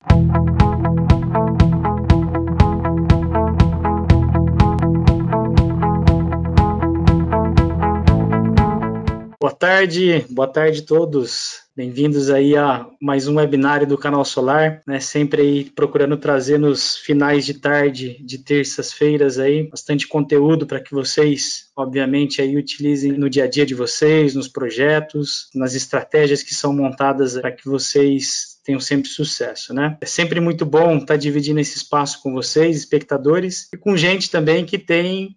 Boa tarde a todos. Bem-vindos aí a mais um webinário do Canal Solar, né? Sempre aí procurando trazer nos finais de tarde de terças-feiras aí bastante conteúdo para que vocês, obviamente, aí utilizem no dia a dia de vocês, nos projetos, nas estratégias que são montadas para que vocês tenham sempre sucesso, né? É sempre muito bom estar dividindo esse espaço com vocês, espectadores, e com gente também que tem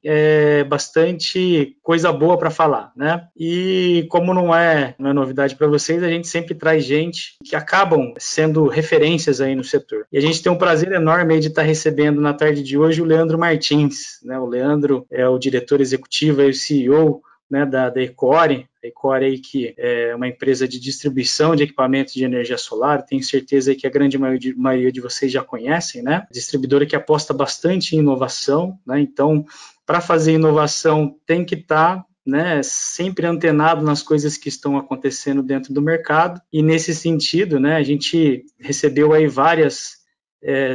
bastante coisa boa para falar, né? E como não é novidade para vocês, a gente sempre traz gente que acabam sendo referências aí no setor. E a gente tem um prazer enorme aí de estar recebendo na tarde de hoje o Leandro Martins, né? O Leandro é o diretor executivo e o CEO, né, da Ecore. A Ecore aí, que é uma empresa de distribuição de equipamentos de energia solar, tenho certeza que a grande maioria de vocês já conhecem, né? Distribuidora que aposta bastante em inovação, né? Então, para fazer inovação tem que estar né, sempre antenado nas coisas que estão acontecendo dentro do mercado, e nesse sentido, né, a gente recebeu aí várias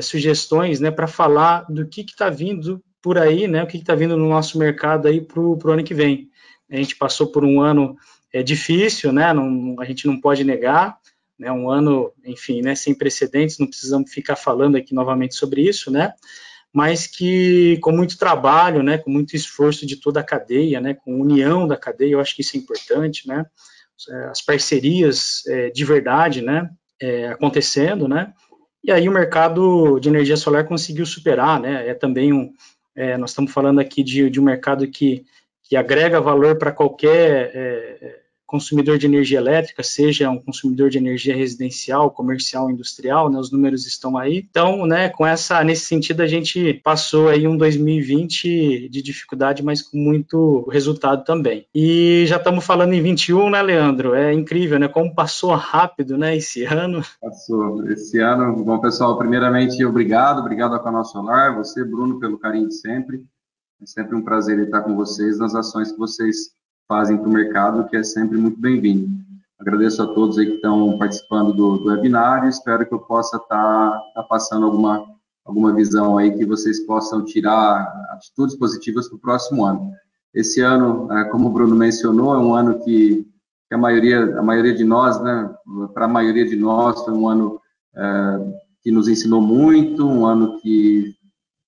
sugestões, né, para falar do que está vindo por aí, né, o que está vindo no nosso mercado aí para o ano que vem. A gente passou por um ano difícil, né, a gente não pode negar, né, um ano, enfim, né, sem precedentes, não precisamos ficar falando aqui novamente sobre isso, né, mas que com muito trabalho, né, com muito esforço de toda a cadeia, né, com união da cadeia, eu acho que isso é importante, né, as parcerias de verdade, né, acontecendo, né, e aí o mercado de energia solar conseguiu superar, né, também nós estamos falando aqui de um mercado que agrega valor para qualquer consumidor de energia elétrica, seja um consumidor de energia residencial, comercial, industrial, né, os números estão aí. Então, né, nesse sentido, a gente passou aí um 2020 de dificuldade, mas com muito resultado também. E já estamos falando em 21, né, Leandro? É incrível, né, como passou rápido, né, esse ano. Passou esse ano. Bom, pessoal, primeiramente, obrigado ao Canal Solar, você, Bruno, pelo carinho de sempre. É sempre um prazer estar com vocês nas ações que vocês fazem para o mercado, que é sempre muito bem-vindo. Agradeço a todos aí que estão participando do webinar e espero que eu possa estar passando alguma visão aí que vocês possam tirar atitudes positivas para o próximo ano. Esse ano, como o Bruno mencionou, é um ano que a maioria de nós, né, para a maioria de nós, foi um ano que nos ensinou muito, um ano que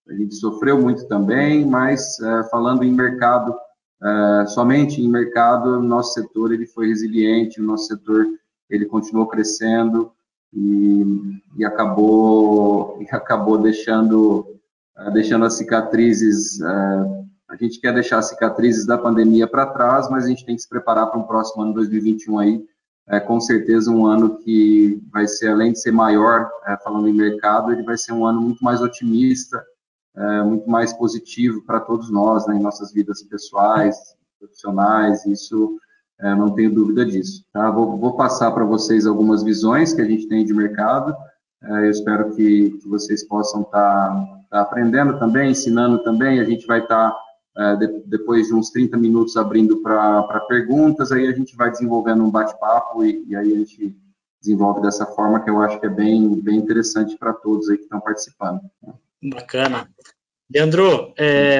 a gente sofreu muito também, mas falando em mercado, somente em mercado, o nosso setor ele foi resiliente, o nosso setor ele continuou crescendo e acabou deixando as cicatrizes. A gente quer deixar as cicatrizes da pandemia para trás, mas a gente tem que se preparar para um próximo ano 2021 aí, com certeza um ano que vai ser, além de ser maior, falando em mercado, ele vai ser um ano muito mais otimista, muito mais positivo para todos nós, né, em nossas vidas pessoais, profissionais, isso não tenho dúvida disso. Tá? Vou passar para vocês algumas visões que a gente tem de mercado, eu espero que vocês possam estar aprendendo também, ensinando também, a gente vai estar, depois de uns 30 minutos, abrindo para perguntas, aí a gente vai desenvolvendo um bate-papo e aí a gente desenvolve dessa forma que eu acho que é bem interessante para todos aí que estão participando. Bacana. Leandro,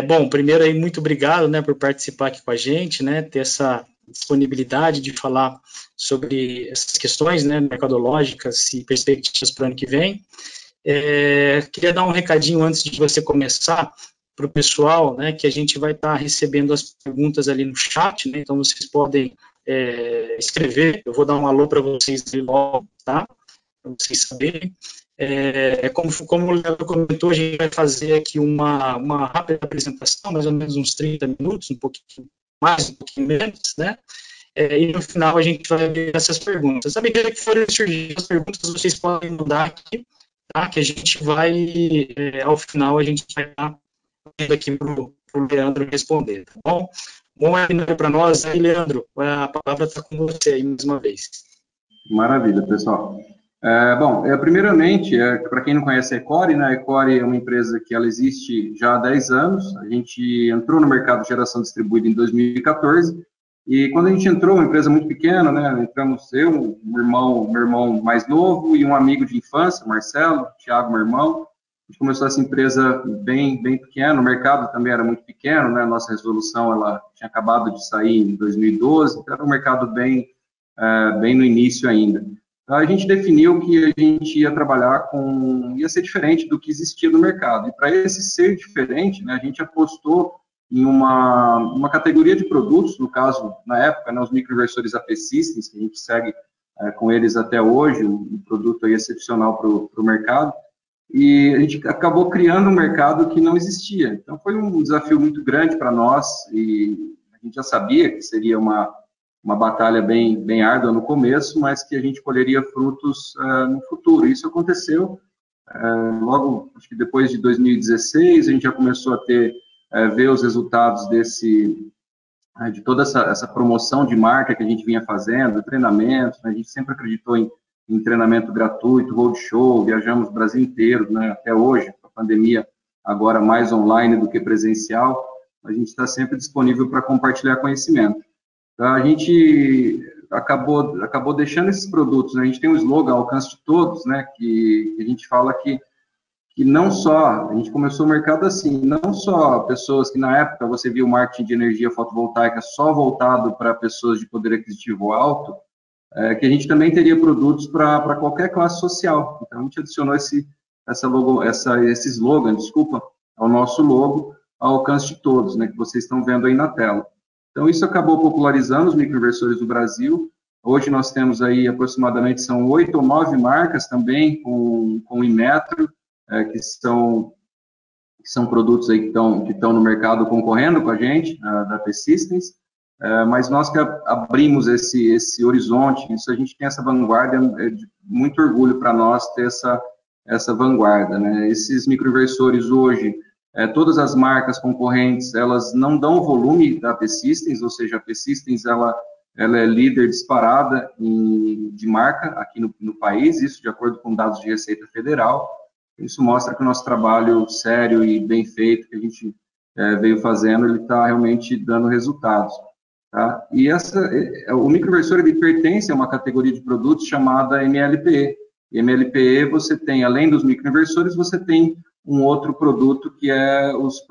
bom, primeiro aí, muito obrigado, né, por participar aqui com a gente, né, ter essa disponibilidade de falar sobre essas questões, né, mercadológicas e perspectivas para o ano que vem. Queria dar um recadinho antes de você começar para o pessoal, né, que a gente vai estar recebendo as perguntas ali no chat, né, então vocês podem escrever, eu vou dar um alô para vocês logo, tá, para vocês saberem. Como o Leandro comentou, a gente vai fazer aqui uma rápida apresentação, mais ou menos uns 30 minutos, um pouquinho mais, um pouquinho menos, né? E no final a gente vai ver essas perguntas. À medida que forem surgindo as perguntas, vocês podem mandar aqui, tá? Que a gente vai, ao final, a gente vai estar vendo aqui para o Leandro responder, tá bom? Bom webinar para nós aí, Leandro. A palavra está com você aí mais uma vez. Maravilha, pessoal. Bom, primeiramente, para quem não conhece a Ecore, né, a Ecore é uma empresa que ela existe já há 10 anos, a gente entrou no mercado de geração distribuída em 2014, E quando a gente entrou, uma empresa muito pequena, né, entramos eu, meu irmão mais novo e um amigo de infância, Marcelo, Thiago, meu irmão. A gente começou essa empresa bem pequena, o mercado também era muito pequeno, né, a nossa resolução ela tinha acabado de sair em 2012, então era um mercado bem no início ainda. Então, a gente definiu que a gente ia trabalhar ia ser diferente do que existia no mercado. E para esse ser diferente, né, a gente apostou em uma categoria de produtos, no caso, na época, né, os microinversores AP Systems, que a gente segue com eles até hoje, um produto aí excepcional para o mercado, e a gente acabou criando um mercado que não existia. Então, foi um desafio muito grande para nós, e a gente já sabia que seria uma batalha bem árdua no começo, mas que a gente colheria frutos no futuro. Isso aconteceu logo, acho que depois de 2016, a gente já começou a ver os resultados de toda essa promoção de marca que a gente vinha fazendo, treinamentos, né? A gente sempre acreditou em treinamento gratuito, roadshow, viajamos o Brasil inteiro, né? Até hoje, a pandemia agora mais online do que presencial, a gente está sempre disponível para compartilhar conhecimento. Então, a gente acabou deixando esses produtos, né? A gente tem um slogan, alcance de todos, né? Que a gente fala que não só, a gente começou o mercado assim, não só pessoas que na época você viu o marketing de energia fotovoltaica só voltado para pessoas de poder aquisitivo alto, que a gente também teria produtos para qualquer classe social. Então, a gente adicionou esse slogan, ao nosso logo, ao alcance de todos, né? Que vocês estão vendo aí na tela. Então, isso acabou popularizando os microinversores do Brasil. Hoje nós temos aí aproximadamente, são 8 ou 9 marcas também com o Inmetro, que são produtos aí que estão no mercado concorrendo com a gente, da AP Systems, mas nós que abrimos esse horizonte, isso a gente tem essa vanguarda, é de muito orgulho para nós ter essa vanguarda, né? Esses microinversores hoje, todas as marcas concorrentes, elas não dão o volume da AP Systems, ou seja, a AP Systems, ela é líder disparada de marca aqui no país, isso de acordo com dados de Receita Federal. Isso mostra que o nosso trabalho sério e bem feito, que a gente veio fazendo, ele está realmente dando resultados. Tá? E o microinversor, ele pertence a uma categoria de produtos chamada MLPE. E MLPE, você tem, além dos microinversores, você tem um outro produto que é os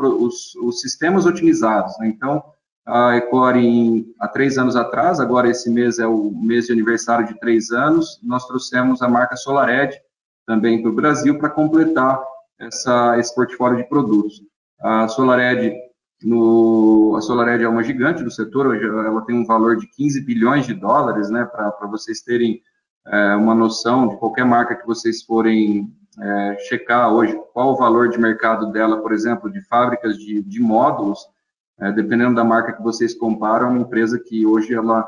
sistemas otimizados, né? Então, a Ecore, há 3 anos atrás, agora esse mês é o mês de aniversário de 3 anos, nós trouxemos a marca SolarEdge também para o Brasil para completar esse portfólio de produtos. A SolarEdge é uma gigante do setor, hoje ela tem um valor de 15 bilhões de dólares, né, para vocês terem uma noção de qualquer marca que vocês forem checar hoje, qual o valor de mercado dela, por exemplo, de fábricas de módulos, dependendo da marca que vocês comparam, é uma empresa que hoje ela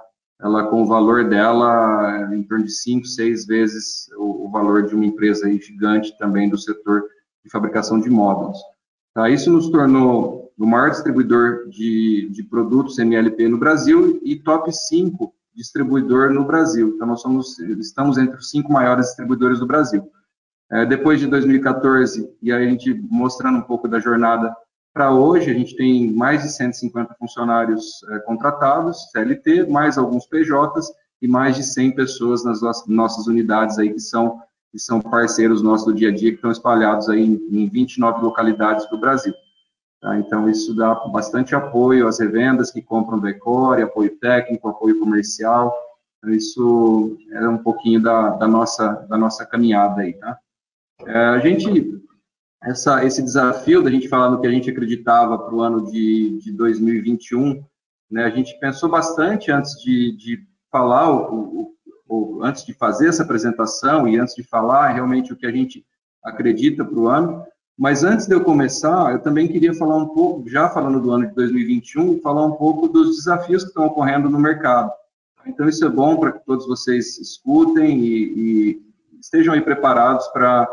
com o valor dela em torno de 5, 6 vezes o valor de uma empresa aí gigante também do setor de fabricação de módulos. Tá? Isso nos tornou o maior distribuidor de produtos MLP no Brasil e top 5 distribuidor no Brasil. Então, nós estamos entre os 5 maiores distribuidores do Brasil. Depois de 2014, e aí a gente mostrando um pouco da jornada para hoje, a gente tem mais de 150 funcionários contratados, CLT, mais alguns PJs e mais de 100 pessoas nas nossas unidades aí que são parceiros nossos do dia a dia, que estão espalhados aí em 29 localidades do Brasil. Tá? Então, isso dá bastante apoio às revendas que compram do Ecore, apoio técnico, apoio comercial. Então, isso é um pouquinho da nossa caminhada aí, tá? Esse desafio da gente falar no que a gente acreditava para o ano de 2021, né, a gente pensou bastante antes de falar, antes de fazer essa apresentação e antes de falar realmente o que a gente acredita para o ano, mas antes de eu começar, eu também queria falar um pouco, já falando do ano de 2021, falar um pouco dos desafios que estão ocorrendo no mercado. Então, isso é bom para que todos vocês escutem e estejam aí preparados para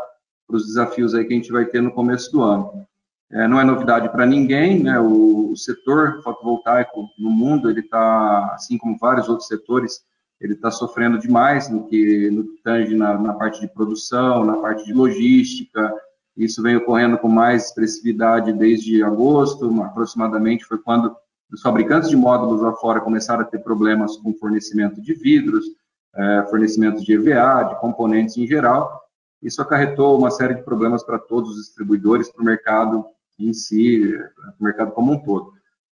os desafios aí que a gente vai ter no começo do ano. Não é novidade para ninguém, né? O setor fotovoltaico no mundo, ele está, assim como vários outros setores, ele está sofrendo demais no que tange na parte de produção, na parte de logística. Isso vem ocorrendo com mais expressividade desde agosto, aproximadamente, foi quando os fabricantes de módulos lá fora começaram a ter problemas com fornecimento de vidros, fornecimento de EVA, de componentes em geral. Isso acarretou uma série de problemas para todos os distribuidores, para o mercado em si, para o mercado como um todo.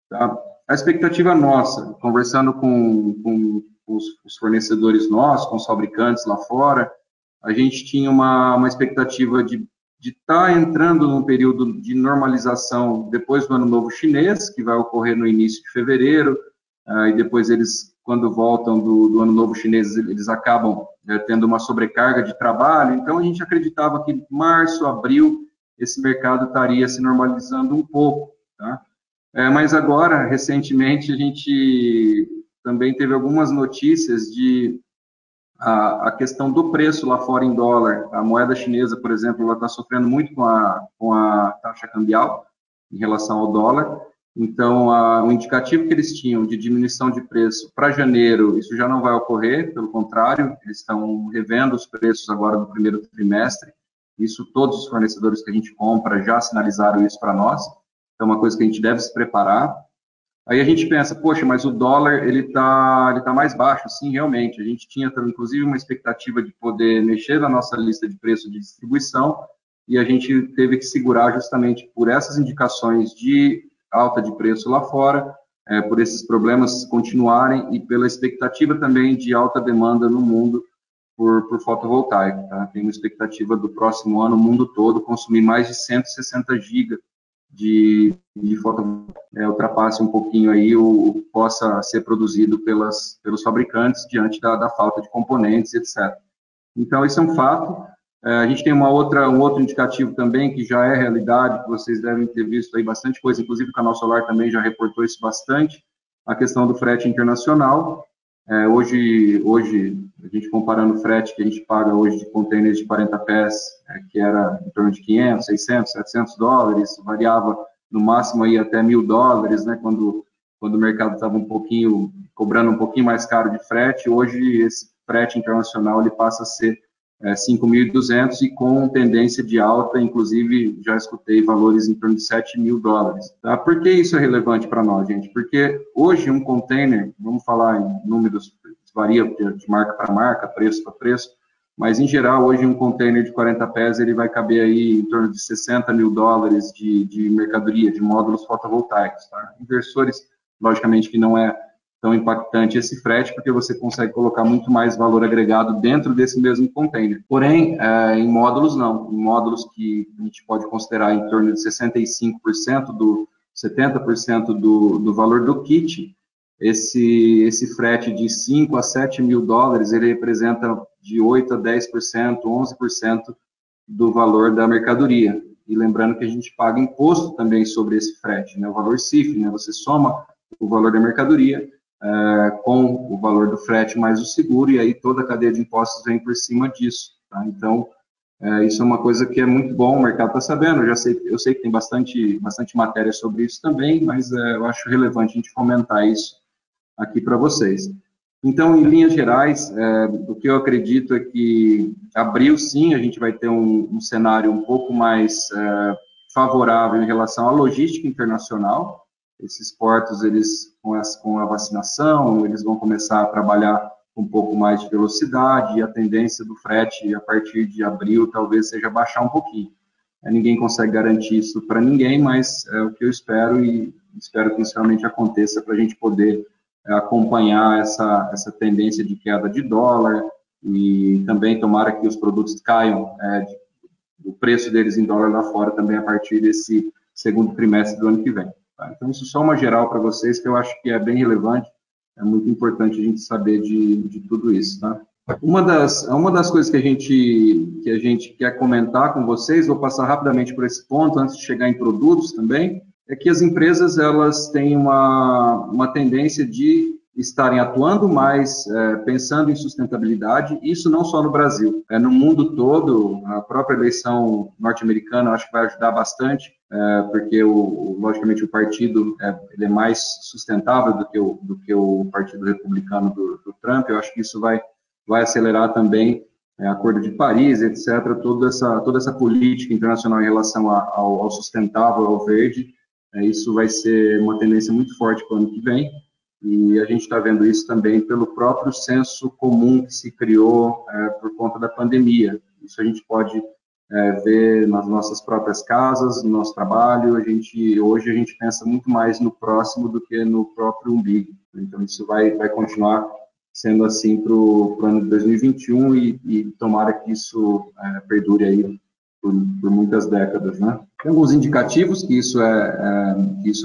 Tá? A expectativa nossa, conversando com os fornecedores nossos, com os fabricantes lá fora, a gente tinha uma expectativa de estar entrando num período de normalização depois do Ano Novo Chinês, que vai ocorrer no início de fevereiro, e depois eles, quando voltam do Ano Novo Chinês, eles acabam tendo uma sobrecarga de trabalho. Então, a gente acreditava que março, abril, esse mercado estaria se normalizando um pouco, tá? Mas agora, recentemente, a gente também teve algumas notícias de a questão do preço lá fora em dólar. A moeda chinesa, por exemplo, ela está sofrendo muito com a taxa cambial em relação ao dólar. Então, o indicativo que eles tinham de diminuição de preço para janeiro, isso já não vai ocorrer, pelo contrário, eles estão revendo os preços agora no primeiro trimestre. Isso, todos os fornecedores que a gente compra já sinalizaram isso para nós. Então, é uma coisa que a gente deve se preparar. Aí a gente pensa, poxa, mas o dólar, ele tá mais baixo. Sim, realmente. A gente tinha, inclusive, uma expectativa de poder mexer na nossa lista de preço de distribuição e a gente teve que segurar justamente por essas indicações de alta de preço lá fora, por esses problemas continuarem e pela expectativa também de alta demanda no mundo por fotovoltaico. Tá? Tem uma expectativa do próximo ano, o mundo todo, consumir mais de 160 gigas de fotovoltaico, ultrapasse um pouquinho aí o possa ser produzido pelos fabricantes diante da falta de componentes, etc. Então, esse é um fato. A gente tem um outro indicativo também, que já é realidade, que vocês devem ter visto aí bastante coisa, inclusive o Canal Solar também já reportou isso bastante, a questão do frete internacional. Hoje, a gente comparando o frete que a gente paga hoje de containers de 40 pés, que era em torno de 500, 600, 700 dólares, variava no máximo aí até $1.000, né, quando o mercado estava cobrando um pouquinho mais caro de frete. Hoje, esse frete internacional ele passa a ser 5.200 e com tendência de alta, inclusive já escutei valores em torno de $7.000. Tá? Por que isso é relevante para nós, gente? Porque hoje um container, vamos falar em números, varia de marca para marca, preço para preço, mas em geral hoje um container de 40 pés ele vai caber aí em torno de $60.000 de mercadoria, de módulos fotovoltaicos. Tá? Inversores, logicamente que não é tão impactante esse frete, porque você consegue colocar muito mais valor agregado dentro desse mesmo container. Porém, em módulos não. Em módulos que a gente pode considerar em torno de 65%, 70% do valor do kit, esse frete de 5 a 7 mil dólares, ele representa de 8 a 10%, 11% do valor da mercadoria. E lembrando que a gente paga imposto também sobre esse frete, né? O valor CIF, né? Você soma o valor da mercadoria com o valor do frete mais o seguro, e aí toda a cadeia de impostos vem por cima disso. Tá? Então, isso é uma coisa que é muito bom, o mercado está sabendo, eu sei que tem bastante matéria sobre isso também, mas eu acho relevante a gente comentar isso aqui para vocês. Então, em linhas gerais, o que eu acredito é que abril, sim, a gente vai ter um cenário um pouco mais favorável em relação à logística internacional. Esses portos, eles, com a vacinação, eles vão começar a trabalhar com um pouco mais de velocidade, e a tendência do frete, a partir de abril, talvez seja baixar um pouquinho. Ninguém consegue garantir isso para ninguém, mas é o que eu espero, e espero que isso realmente aconteça para a gente poder acompanhar essa tendência de queda de dólar, e também tomara que os produtos caiam, o preço deles em dólar lá fora também a partir desse segundo trimestre do ano que vem. Tá? Então, isso é só uma geral para vocês, que eu acho que é bem relevante, é muito importante a gente saber de tudo isso. Tá? Uma das coisas que a gente quer comentar com vocês, vou passar rapidamente por esse ponto, antes de chegar em produtos também, é que as empresas elas têm uma tendência de estarem atuando mais, pensando em sustentabilidade, isso não só no Brasil, no mundo todo. A própria eleição norte-americana acho que vai ajudar bastante, porque logicamente o partido ele é mais sustentável do que o partido republicano do Trump. Eu acho que isso vai acelerar também Acordo de Paris, etc., toda essa política internacional em relação ao sustentável, ao verde. Isso vai ser uma tendência muito forte para o ano que vem, e a gente está vendo isso também pelo próprio senso comum que se criou por conta da pandemia. Isso a gente pode ver nas nossas próprias casas, no nosso trabalho. Hoje a gente pensa muito mais no próximo do que no próprio umbigo. Então, isso vai continuar sendo assim para o ano de 2021 e tomara que isso perdure aí por muitas décadas, né? Tem alguns indicativos que isso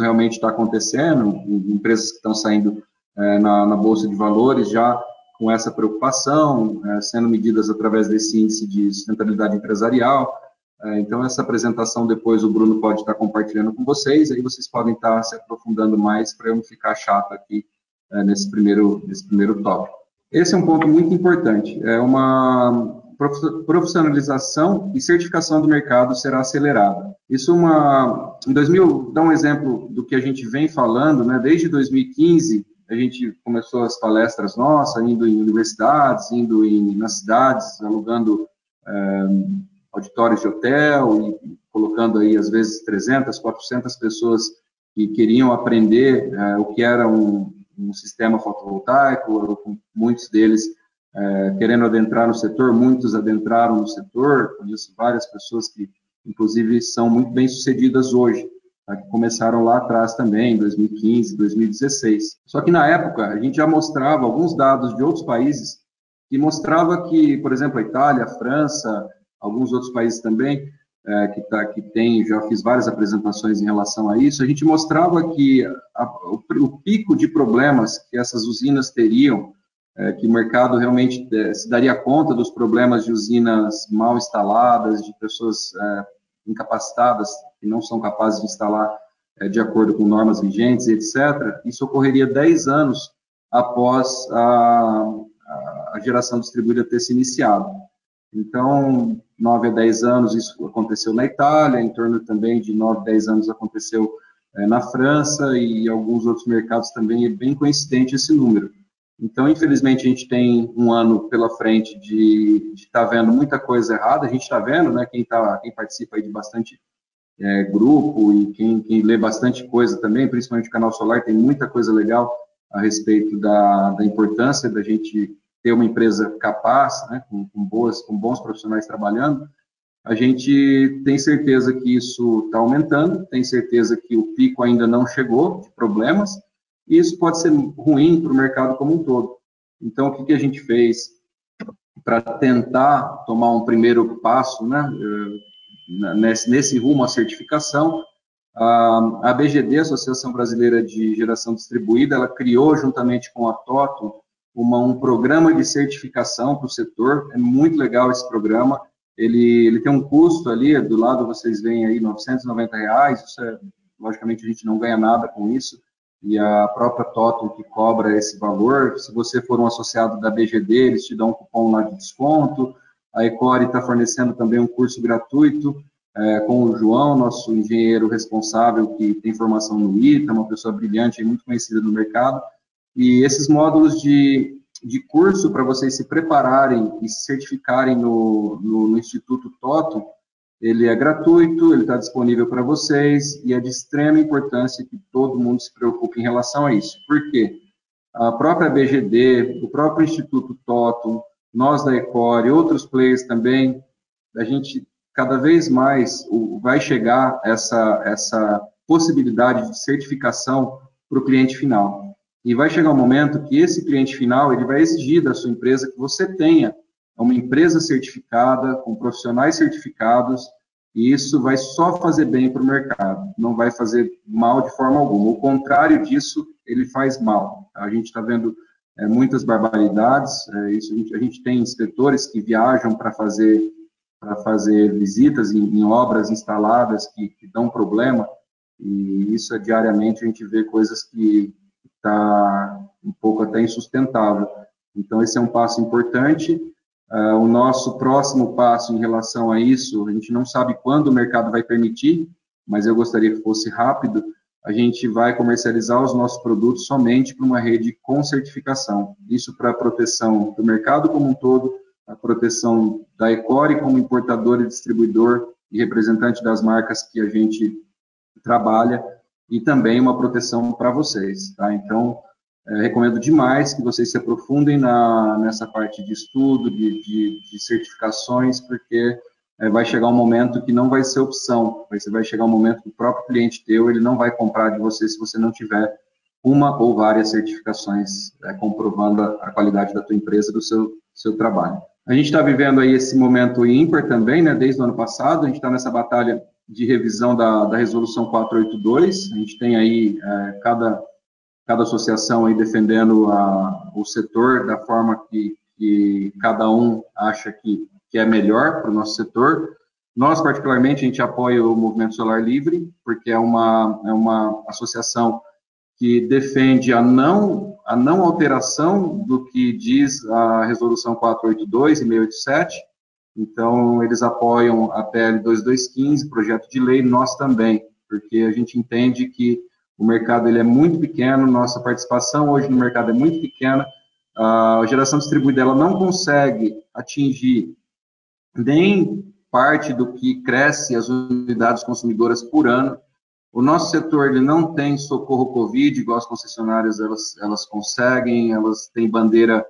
realmente está acontecendo, empresas que estão saindo na Bolsa de Valores já com essa preocupação, sendo medidas através desse índice de sustentabilidade empresarial. Então, essa apresentação depois o Bruno pode estar compartilhando com vocês, aí vocês podem estar se aprofundando mais para eu não ficar chato aqui nesse primeiro tópico. Esse é um ponto muito importante, uma profissionalização e certificação do mercado será acelerada. Isso em 2000, dá um exemplo do que a gente vem falando, né? Desde 2015, a gente começou as palestras nossas, indo em universidades, indo nas cidades, alugando auditórios de hotel e colocando aí, às vezes, 300, 400 pessoas que queriam aprender o que era um sistema fotovoltaico, muitos deles querendo adentrar no setor, muitos adentraram no setor, conheço várias pessoas que, inclusive, são muito bem-sucedidas hoje, que começaram lá atrás também, em 2015, 2016. Só que, na época, a gente já mostrava alguns dados de outros países que mostrava que, por exemplo, a Itália, a França, alguns outros países também, que tem, já fiz várias apresentações em relação a isso, a gente mostrava que o pico de problemas que essas usinas teriam, que o mercado realmente se daria conta dos problemas de usinas mal instaladas, de pessoas incapacitadas, que não são capazes de instalar de acordo com normas vigentes, etc., isso ocorreria 10 anos após a geração distribuída ter se iniciado. Então, 9 a 10 anos isso aconteceu na Itália, em torno também de 9 a 10 anos aconteceu na França e alguns outros mercados também, é bem coincidente esse número. Então, infelizmente, a gente tem um ano pela frente de estar vendo muita coisa errada. A gente está vendo, né, quem participa aí de bastante grupo e quem lê bastante coisa também, principalmente o Canal Solar, tem muita coisa legal a respeito da importância da gente ter uma empresa capaz, né, com bons profissionais trabalhando. A gente tem certeza que isso está aumentando, tem certeza que o pico ainda não chegou de problemas, e isso pode ser ruim para o mercado como um todo. Então, o que a gente fez para tentar tomar um primeiro passo, né, nesse rumo à certificação? A BGD, Associação Brasileira de Geração Distribuída, ela criou, juntamente com a TOTO, um programa de certificação para o setor. É muito legal esse programa. Ele tem um custo ali, do lado vocês veem aí, R$ 990, isso logicamente a gente não ganha nada com isso, e a própria TOTO que cobra esse valor. Se você for um associado da BGD, eles te dão um cupom lá de desconto. A Ecore está fornecendo também um curso gratuito com o João, nosso engenheiro responsável, que tem formação no ITA, uma pessoa brilhante e muito conhecida no mercado. E esses módulos de curso para vocês se prepararem e se certificarem no Instituto TOTO, ele é gratuito, ele está disponível para vocês e é de extrema importância que todo mundo se preocupe em relação a isso. Por quê? A própria BGD, o próprio Instituto TOTO, nós da Ecore, outros players também, a gente cada vez mais vai chegar essa possibilidade de certificação para o cliente final. E vai chegar um momento que esse cliente final ele vai exigir da sua empresa que você tenha uma empresa certificada, com profissionais certificados, e isso vai só fazer bem para o mercado, não vai fazer mal de forma alguma. O contrário disso, ele faz mal. A gente está vendo muitas barbaridades, a gente tem inspetores que viajam para fazer visitas em obras instaladas que dão problema, e isso diariamente a gente vê coisas que está um pouco até insustentável. Então, esse é um passo importante. O nosso próximo passo em relação a isso, a gente não sabe quando o mercado vai permitir, mas eu gostaria que fosse rápido. A gente vai comercializar os nossos produtos somente para uma rede com certificação. Isso para a proteção do mercado como um todo, a proteção da Ecore como importador e distribuidor e representante das marcas que a gente trabalha, e também uma proteção para vocês, tá? Então, recomendo demais que vocês se aprofundem nessa parte de estudo, de certificações, porque vai chegar um momento que não vai ser opção, vai chegar um momento que o próprio cliente teu, ele não vai comprar de você se você não tiver uma ou várias certificações comprovando a qualidade da tua empresa, do seu trabalho. A gente está vivendo aí esse momento ímpar também, né, desde o ano passado, a gente está nessa batalha de revisão da resolução 482, a gente tem aí cada associação aí defendendo o setor da forma que cada um acha que é melhor para o nosso setor. Nós, particularmente, a gente apoia o Movimento Solar Livre, porque é uma associação que defende a não alteração do que diz a Resolução 482 e 687. Então, eles apoiam a PL 2215, projeto de lei, nós também, porque a gente entende que o mercado ele é muito pequeno, nossa participação hoje no mercado é muito pequena, a geração distribuída ela não consegue atingir nem parte do que cresce as unidades consumidoras por ano. O nosso setor ele não tem socorro Covid, igual as concessionárias elas conseguem, elas têm bandeira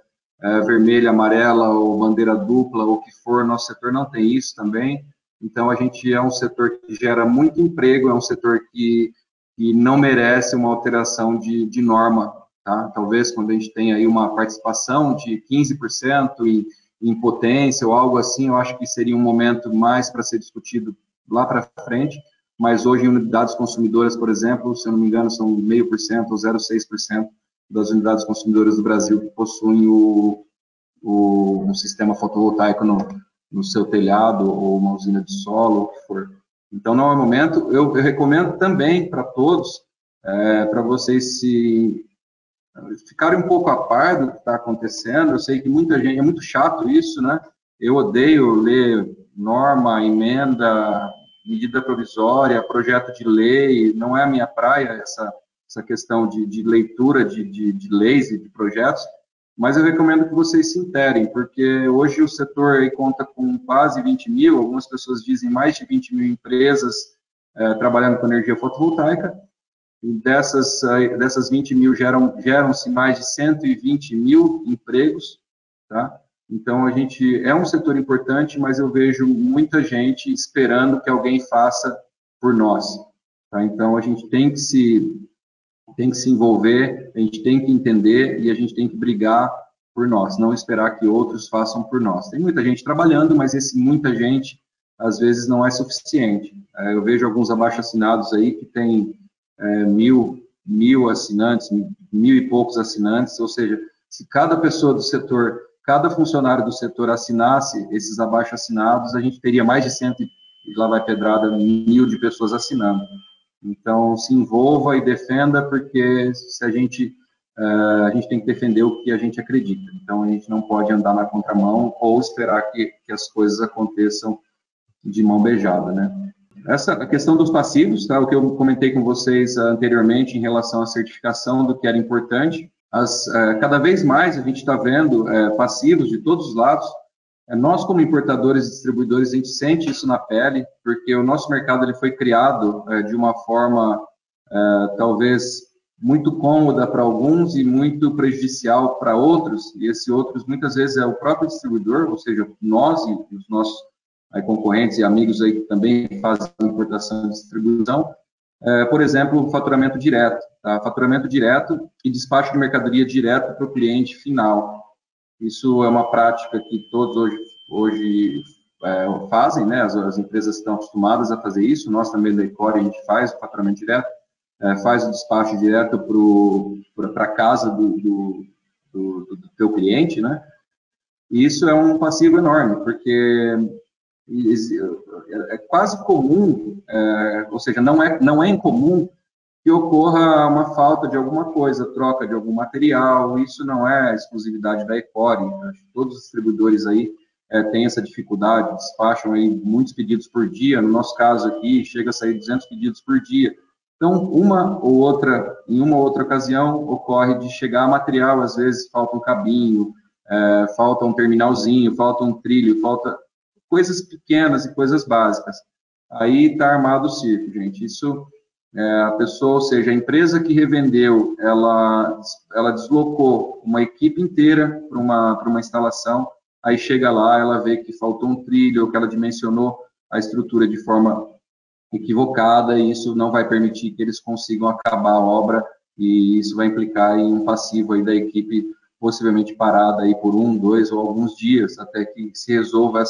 vermelha, amarela ou bandeira dupla, ou o que for, nosso setor não tem isso também. Então, a gente é um setor que gera muito emprego, é um setor que não merece uma alteração de norma, tá? Talvez quando a gente tem aí uma participação de 15% em potência ou algo assim, eu acho que seria um momento mais para ser discutido lá para frente, mas hoje em unidades consumidoras, por exemplo, se eu não me engano, são 0,5% ou 0,6% das unidades consumidoras do Brasil que possuem um sistema fotovoltaico no seu telhado ou uma usina de solo, o que for. Então, não é o momento. Eu recomendo também para todos, para vocês ficarem um pouco a par do que está acontecendo. Eu sei que muita gente, é muito chato isso, né? Eu odeio ler norma, emenda, medida provisória, projeto de lei, não é a minha praia essa questão de leitura de leis e de projetos, mas eu recomendo que vocês se interem, porque hoje o setor aí conta com quase 20 mil, algumas pessoas dizem mais de 20 mil empresas trabalhando com energia fotovoltaica, e dessas 20 mil geram-se mais de 120 mil empregos, tá? Então, a gente é um setor importante, mas eu vejo muita gente esperando que alguém faça por nós, tá? Então, a gente tem que se envolver, a gente tem que entender e a gente tem que brigar por nós, não esperar que outros façam por nós. Tem muita gente trabalhando, mas muita gente, às vezes, não é suficiente. Eu vejo alguns abaixo-assinados aí que tem mil assinantes, 1.000 e poucos assinantes, ou seja, se cada pessoa do setor, cada funcionário do setor assinasse esses abaixo-assinados, a gente teria mais de 100, e lá vai pedrada, 1.000 de pessoas assinando. Então, se envolva e defenda, porque se a gente tem que defender o que a gente acredita. Então, a gente não pode andar na contramão ou esperar que as coisas aconteçam de mão beijada, né? A questão dos passivos, tá? O que eu comentei com vocês anteriormente em relação à certificação do que era importante, cada vez mais a gente está vendo passivos de todos os lados. Nós, como importadores e distribuidores, a gente sente isso na pele, porque o nosso mercado ele foi criado de uma forma talvez muito cômoda para alguns e muito prejudicial para outros, e esse outros muitas vezes é o próprio distribuidor, ou seja, nós e os nossos concorrentes e amigos aí que também fazem importação e distribuição. Por exemplo, o faturamento direto, tá? Faturamento direto e despacho de mercadoria direto para o cliente final. Isso é uma prática que todos hoje fazem, né? As empresas estão acostumadas a fazer isso. Nós também da Ecore a gente faz o faturamento direto, faz o despacho direto para a casa do teu cliente, né? E isso é um passivo enorme, porque é quase comum, ou seja, não é incomum que ocorra uma falta de alguma coisa, troca de algum material. Isso não é exclusividade da Ecore. Todos os distribuidores aí têm essa dificuldade, despacham aí muitos pedidos por dia. No nosso caso aqui, chega a sair 200 pedidos por dia. Então, em uma ou outra ocasião, ocorre de chegar material, às vezes falta um cabinho, falta um terminalzinho, falta um trilho, falta coisas pequenas e coisas básicas. Aí está armado o circo, gente. Isso a pessoa, ou seja, a empresa que revendeu, ela deslocou uma equipe inteira para uma instalação, aí chega lá, ela vê que faltou um trilho, ou que ela dimensionou a estrutura de forma equivocada, e isso não vai permitir que eles consigam acabar a obra, e isso vai implicar em um passivo aí da equipe, possivelmente parada aí por 1, 2 ou alguns dias, até que se resolva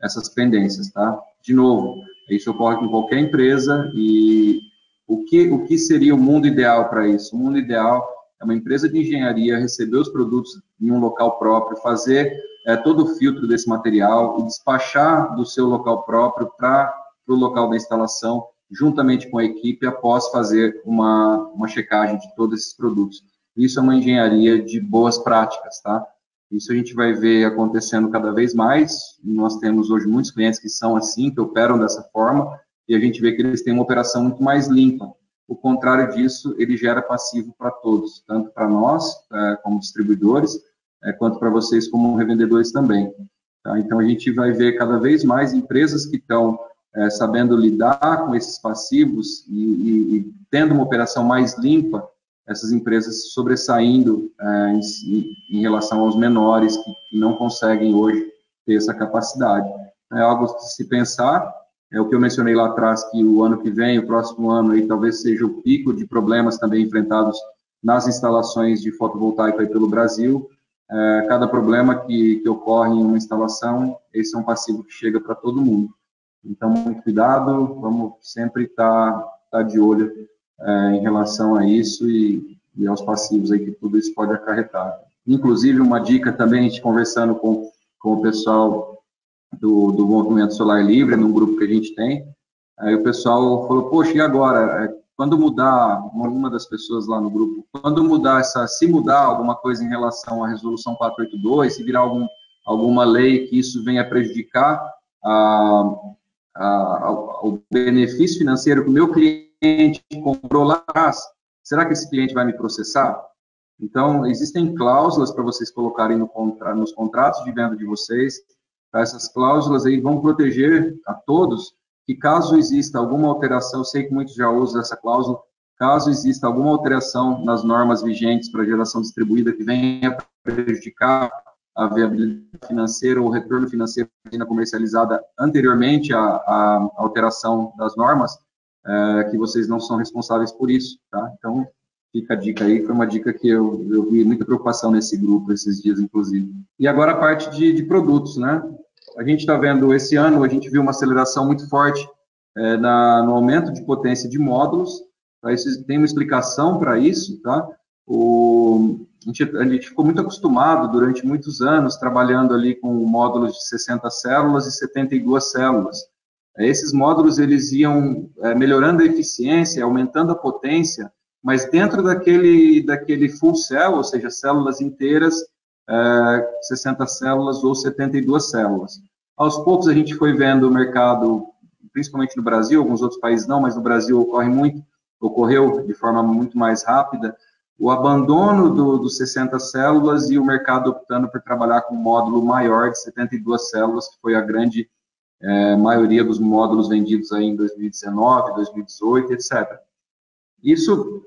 essas pendências, tá? De novo, isso ocorre com qualquer empresa, e o que seria o mundo ideal para isso? O mundo ideal é uma empresa de engenharia receber os produtos em um local próprio, fazer todo o filtro desse material e despachar do seu local próprio para o local da instalação, juntamente com a equipe, após fazer uma checagem de todos esses produtos. Isso é uma engenharia de boas práticas, tá? Isso a gente vai ver acontecendo cada vez mais. Nós temos hoje muitos clientes que são assim, que operam dessa forma, e a gente vê que eles têm uma operação muito mais limpa. O contrário disso, ele gera passivo para todos, tanto para nós, como distribuidores, quanto para vocês como revendedores também. Tá? Então, a gente vai ver cada vez mais empresas que estão sabendo lidar com esses passivos e tendo uma operação mais limpa, essas empresas sobressaindo em relação aos menores que não conseguem hoje ter essa capacidade. É algo de se pensar. É o que eu mencionei lá atrás, que o ano que vem, o próximo ano, aí, talvez seja o pico de problemas também enfrentados nas instalações de fotovoltaica aí pelo Brasil. Cada problema que ocorre em uma instalação, esse é um passivo que chega para todo mundo. Então, muito cuidado, vamos sempre estar de olho em relação a isso e aos passivos aí que tudo isso pode acarretar. Inclusive, uma dica também, a gente conversando com o pessoal do Movimento Solar Livre, num grupo que a gente tem, aí o pessoal falou, poxa, e agora? Quando mudar, uma das pessoas lá no grupo, quando mudar se mudar alguma coisa em relação à resolução 482, se virar alguma lei que isso venha prejudicar o benefício financeiro que o meu cliente comprou lá atrás, será que esse cliente vai me processar? Então, existem cláusulas para vocês colocarem nos contratos de venda de vocês. Essas cláusulas aí vão proteger a todos que, caso exista alguma alteração, eu sei que muitos já usam essa cláusula, caso exista alguma alteração nas normas vigentes para geração distribuída que venha prejudicar a viabilidade financeira ou o retorno financeiro comercializada anteriormente à alteração das normas, que vocês não são responsáveis por isso, tá? Então, fica a dica aí, foi uma dica que eu vi muita preocupação nesse grupo esses dias, inclusive. E agora a parte de produtos, né? A gente está vendo, esse ano, a gente viu uma aceleração muito forte no aumento de potência de módulos, tá? Isso, tem uma explicação para isso, tá? A gente ficou muito acostumado durante muitos anos trabalhando ali com módulos de 60 células e 72 células. Esses módulos, eles iam melhorando a eficiência, aumentando a potência, mas dentro daquele full cell, ou seja, células inteiras, 60 células ou 72 células. Aos poucos a gente foi vendo o mercado, principalmente no Brasil, alguns outros países não, mas no Brasil ocorreu de forma muito mais rápida, o abandono dos 60 células e o mercado optando por trabalhar com um módulo maior de 72 células, que foi a grande maioria dos módulos vendidos aí em 2019, 2018, etc. Isso,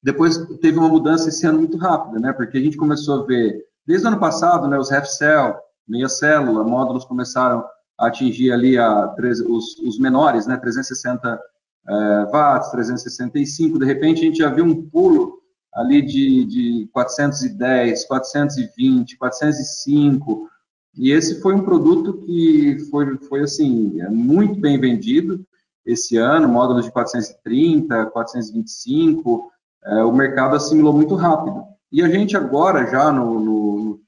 depois teve uma mudança esse ano muito rápida, né? Porque a gente começou a ver, desde o ano passado, né, os half cell, meia célula, módulos começaram a atingir ali os menores, né, 360 watts, 365, de repente a gente já viu um pulo ali de 410, 420, 405, e esse foi um produto que foi assim, muito bem vendido esse ano, módulos de 430, 425, o mercado assimilou muito rápido. E a gente agora, já no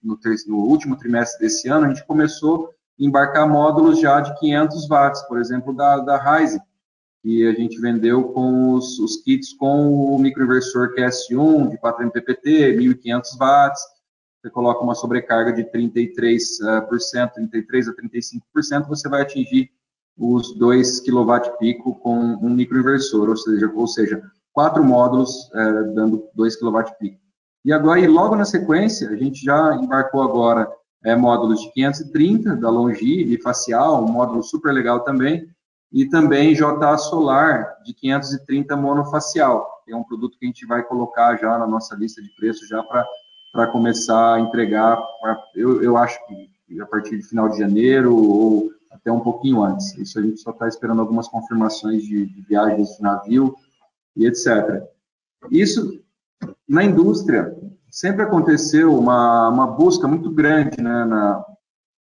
último trimestre desse ano, a gente começou a embarcar módulos já de 500 watts, por exemplo, da Ryzen, que a gente vendeu com os kits com o microinversor QS1 de 4 MPPT, 1.500 watts, você coloca uma sobrecarga de 33% a 35%, você vai atingir os 2 kW com um microinversor, ou seja, 4 módulos dando 2 kW. E agora, e logo na sequência, a gente já embarcou agora módulos de 530 da Longi, bifacial, um módulo super legal também, e também JA Solar de 530 monofacial, que é um produto que a gente vai colocar já na nossa lista de preços já para começar a entregar, eu acho que a partir de final de janeiro ou até um pouquinho antes. Isso a gente só está esperando algumas confirmações de viagens de navio e etc. Isso, na indústria, sempre aconteceu uma busca muito grande, né,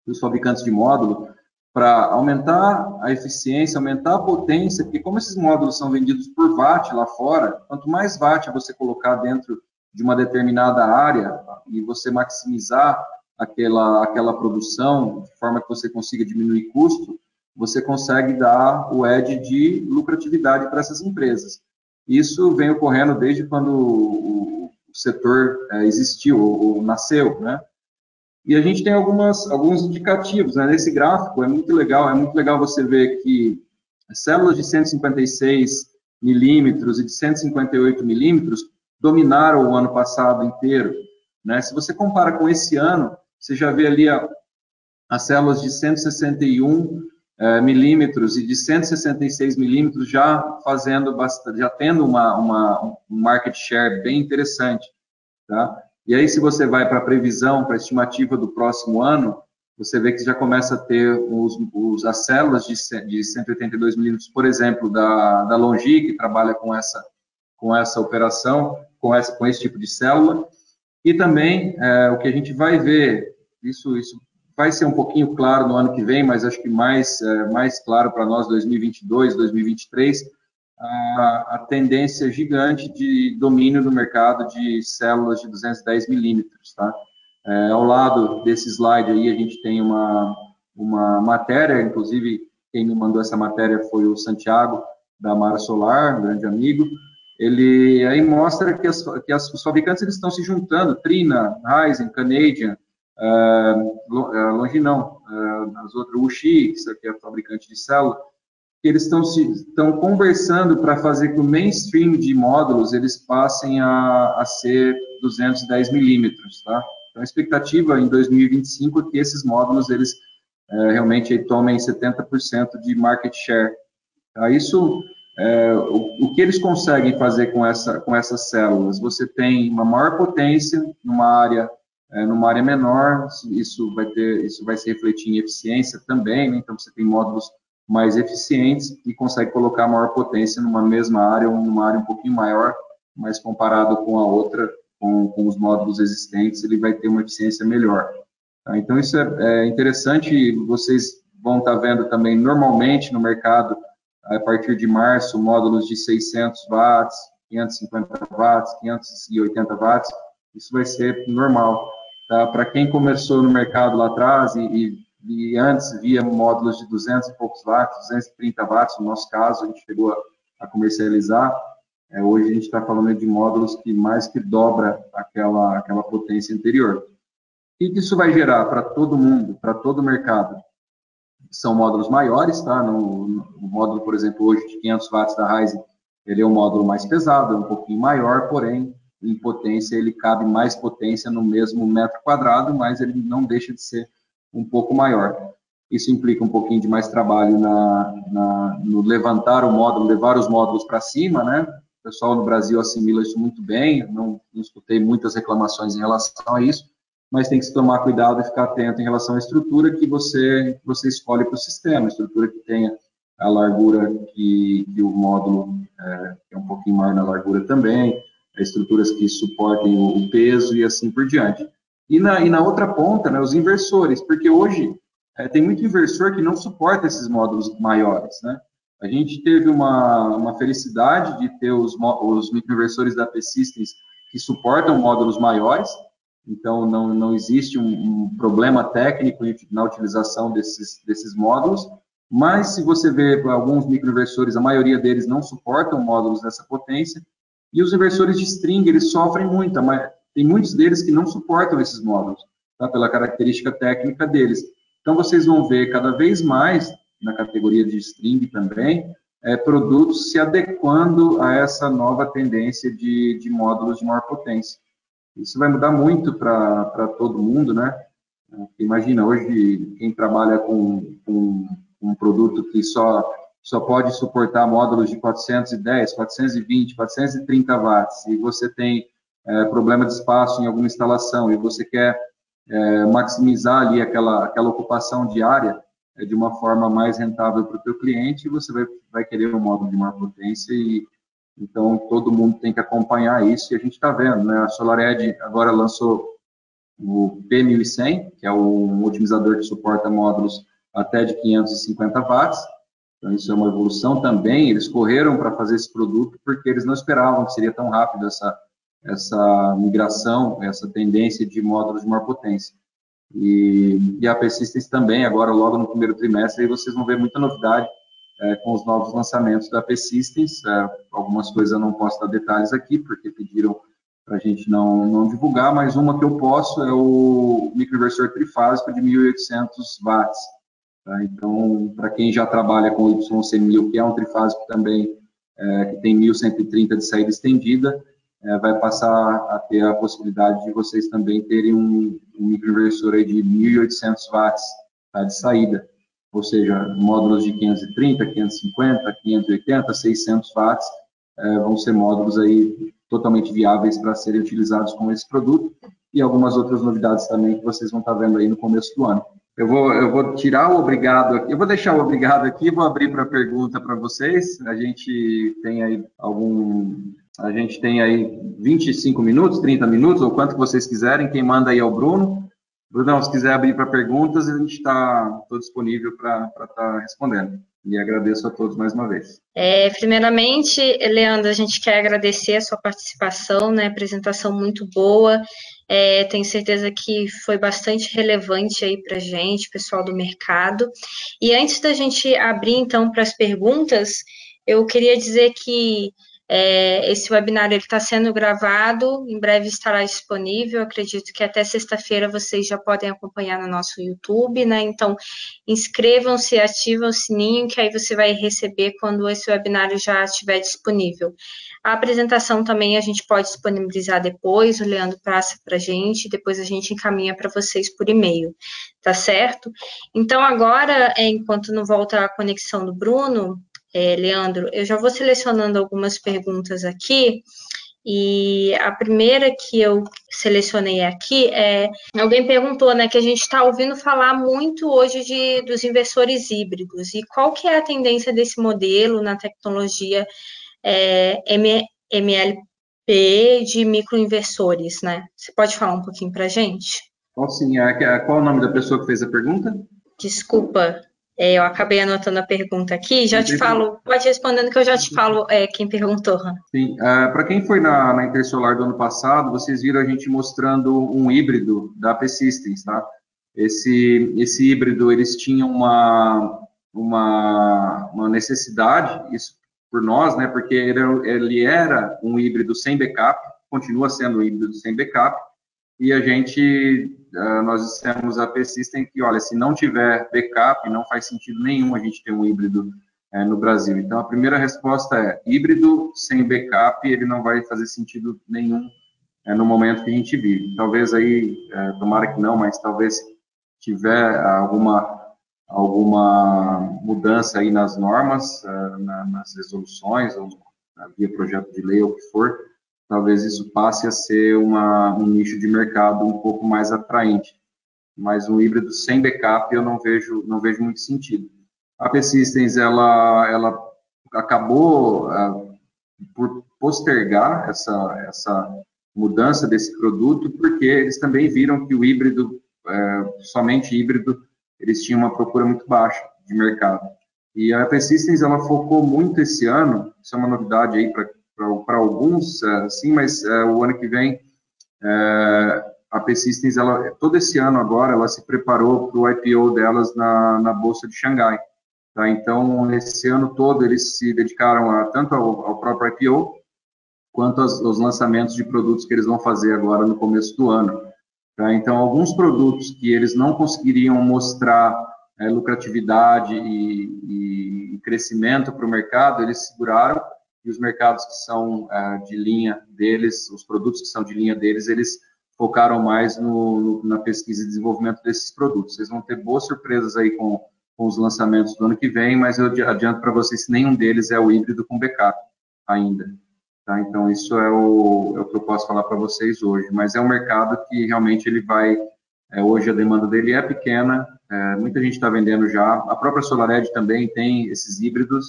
dos fabricantes de módulo para aumentar a eficiência, aumentar a potência, porque como esses módulos são vendidos por watt lá fora, quanto mais watt você colocar dentro de uma determinada área e você maximizar aquela produção, de forma que você consiga diminuir custo, você consegue dar o edge de lucratividade para essas empresas. Isso vem ocorrendo desde quando o setor existiu ou nasceu, né? E a gente tem alguns indicativos, né? Nesse gráfico é muito legal você ver que células de 156 milímetros e de 158 milímetros dominaram o ano passado inteiro, né? Se você compara com esse ano, você já vê ali as células de 161 milímetros e de 166 milímetros já fazendo bastante, já tendo um market share bem interessante, tá? E aí, se você vai para a previsão, para a estimativa do próximo ano, você vê que já começa a ter as células de 182 milímetros, por exemplo, da Longi, que trabalha com essa operação, com esse tipo de célula. E também, o que a gente vai ver, isso vai ser um pouquinho claro no ano que vem, mas acho que mais claro para nós, 2022, 2023, a tendência gigante de domínio do mercado de células de 210 milímetros, tá? Ao lado desse slide aí, a gente tem uma matéria, inclusive, quem me mandou essa matéria foi o Santiago, da Mara Solar, um grande amigo. Ele aí mostra que os fabricantes eles estão se juntando, Trina, Ryzen, Canadian, Longi não, as outras, Wuxi, que é fabricante de célula, que eles estão conversando para fazer que o mainstream de módulos eles passem a ser 210 milímetros, tá? Então, a expectativa em 2025 é que esses módulos eles realmente tomem 70% de market share. Tá? Isso, o que eles conseguem fazer com essas células? Você tem uma maior potência numa área menor, isso vai se refletir em eficiência também, né? Então você tem módulos mais eficientes e consegue colocar maior potência numa mesma área ou numa área um pouquinho maior, mas comparado com a outra, com os módulos existentes, ele vai ter uma eficiência melhor. Tá? Então isso é interessante, vocês vão estar vendo também normalmente no mercado, a partir de março, módulos de 600 watts, 550 watts, 580 watts, isso vai ser normal. Tá? Para quem começou no mercado lá atrás e antes via módulos de 200 e poucos watts, 230 watts, no nosso caso, a gente chegou a comercializar. Hoje a gente está falando de módulos que mais que dobra aquela potência anterior. O que isso vai gerar para todo mundo, para todo o mercado? São módulos maiores, tá? No módulo, por exemplo, hoje de 500 watts da Ryzen, ele é um módulo mais pesado, é um pouquinho maior, porém, em potência, ele cabe mais potência no mesmo metro quadrado, mas ele não deixa de ser um pouco maior. Isso implica um pouquinho de mais trabalho no levantar o módulo, levar os módulos para cima, né? O pessoal no Brasil assimila isso muito bem, não escutei muitas reclamações em relação a isso, mas tem que se tomar cuidado e ficar atento em relação à estrutura que você escolhe para o sistema, a estrutura que tenha a largura que o módulo é um pouquinho maior na largura também, estruturas que suportem o peso e assim por diante. E na outra ponta, né, os inversores, porque hoje tem muito inversor que não suporta esses módulos maiores, né? A gente teve uma felicidade de ter os microinversores da P-Systems que suportam módulos maiores, então não existe um problema técnico na utilização desses módulos, mas se você vê alguns microinversores, a maioria deles não suportam módulos dessa potência, e os inversores de string, eles sofrem muito, mas tem muitos deles que não suportam esses módulos, tá? Pela característica técnica deles. Então, vocês vão ver cada vez mais, na categoria de string também, produtos se adequando a essa nova tendência de módulos de maior potência. Isso vai mudar muito para todo mundo, né? Imagina, hoje, quem trabalha com um produto que só só pode suportar módulos de 410, 420, 430 watts, e você tem problema de espaço em alguma instalação, e você quer maximizar ali aquela ocupação diária de uma forma mais rentável para o teu cliente, você vai querer um módulo de maior potência, e então todo mundo tem que acompanhar isso, e a gente está vendo, né? A SolarEdge agora lançou o P1100, que é um otimizador que suporta módulos até de 550 watts, então isso é uma evolução também. Eles correram para fazer esse produto porque eles não esperavam que seria tão rápido essa migração, essa tendência de módulos de maior potência. E a P-Systems também, agora logo no primeiro trimestre, aí vocês vão ver muita novidade com os novos lançamentos da P-Systems. Algumas coisas eu não posso dar detalhes aqui, porque pediram para a gente não divulgar, mas uma que eu posso é o microinversor trifásico de 1.800 watts. Tá? Então, para quem já trabalha com o YC1000, que é um trifásico também, que tem 1.130 de saída estendida, vai passar a ter a possibilidade de vocês também terem um microinversor aí de 1.800 watts, tá, de saída. Ou seja, módulos de 530, 550, 580, 600 watts vão ser módulos aí totalmente viáveis para serem utilizados com esse produto, e algumas outras novidades também que vocês vão estar vendo aí no começo do ano. Eu vou tirar o obrigado aqui, eu vou deixar o obrigado aqui, vou abrir para pergunta para vocês. A gente tem aí 25 minutos, 30 minutos, ou quanto que vocês quiserem. Quem manda aí é o Bruno. Brunão, se quiser abrir para perguntas, a gente está disponível para estar respondendo. E agradeço a todos mais uma vez. Primeiramente, Leandro, a gente quer agradecer a sua participação, né? Apresentação muito boa. Tenho certeza que foi bastante relevante aí para a gente, pessoal do mercado. E antes da gente abrir, então, para as perguntas, eu queria dizer que esse webinar está sendo gravado, em breve estará disponível. Acredito que até sexta-feira vocês já podem acompanhar no nosso YouTube, né? Então, inscrevam-se, ativem o sininho, que aí você vai receber quando esse webinar já estiver disponível. A apresentação também a gente pode disponibilizar depois, o Leandro passa para a gente, depois a gente encaminha para vocês por e-mail, tá certo? Então, agora, enquanto não volta a conexão do Bruno, Leandro, eu já vou selecionando algumas perguntas aqui, e a primeira que eu selecionei aqui alguém perguntou, né, que a gente está ouvindo falar muito hoje dos inversores híbridos, e qual que é a tendência desse modelo na tecnologia MLP de microinversores, né? Você pode falar um pouquinho para a gente? Bom, sim. Qual o nome da pessoa que fez a pergunta? Desculpa. Eu acabei anotando a pergunta aqui, já te falo, pode ir respondendo que eu já te falo quem perguntou. Sim, para quem foi na Intersolar do ano passado, vocês viram a gente mostrando um híbrido da P-Systems, tá? Esse híbrido, eles tinham uma necessidade, isso por nós, né, porque ele era um híbrido sem backup, continua sendo um híbrido sem backup, e nós dissemos a P-System que, olha, se não tiver backup, não faz sentido nenhum a gente ter um híbrido no Brasil. Então, a primeira resposta é, híbrido sem backup, ele não vai fazer sentido nenhum no momento que a gente vive. Talvez aí, tomara que não, mas talvez tiver alguma mudança aí nas normas, nas resoluções, ou via projeto de lei, ou o que for, talvez isso passe a ser um nicho de mercado um pouco mais atraente. Mas um híbrido sem backup eu não vejo muito sentido. A P-Systems, ela acabou por postergar essa mudança desse produto, porque eles também viram que o híbrido, somente híbrido, eles tinham uma procura muito baixa de mercado. E a P-Systems, ela focou muito esse ano, isso é uma novidade aí para alguns, sim, mas o ano que vem, a P-Systems, todo esse ano agora, ela se preparou para o IPO delas na Bolsa de Xangai. Tá? Então, esse ano todo, eles se dedicaram tanto ao próprio IPO, quanto aos lançamentos de produtos que eles vão fazer agora no começo do ano. Tá? Então, alguns produtos que eles não conseguiriam mostrar lucratividade e crescimento para o mercado, eles seguraram, e os mercados que são de linha deles, os produtos que são de linha deles, eles focaram mais na pesquisa e desenvolvimento desses produtos. Vocês vão ter boas surpresas aí com com os lançamentos do ano que vem, mas eu adianto para vocês que nenhum deles é o híbrido com backup ainda. Tá? Então, isso é o que eu posso falar para vocês hoje. Mas é um mercado que realmente ele vai... hoje a demanda dele é pequena, muita gente está vendendo já. A própria SolarEdge também tem esses híbridos.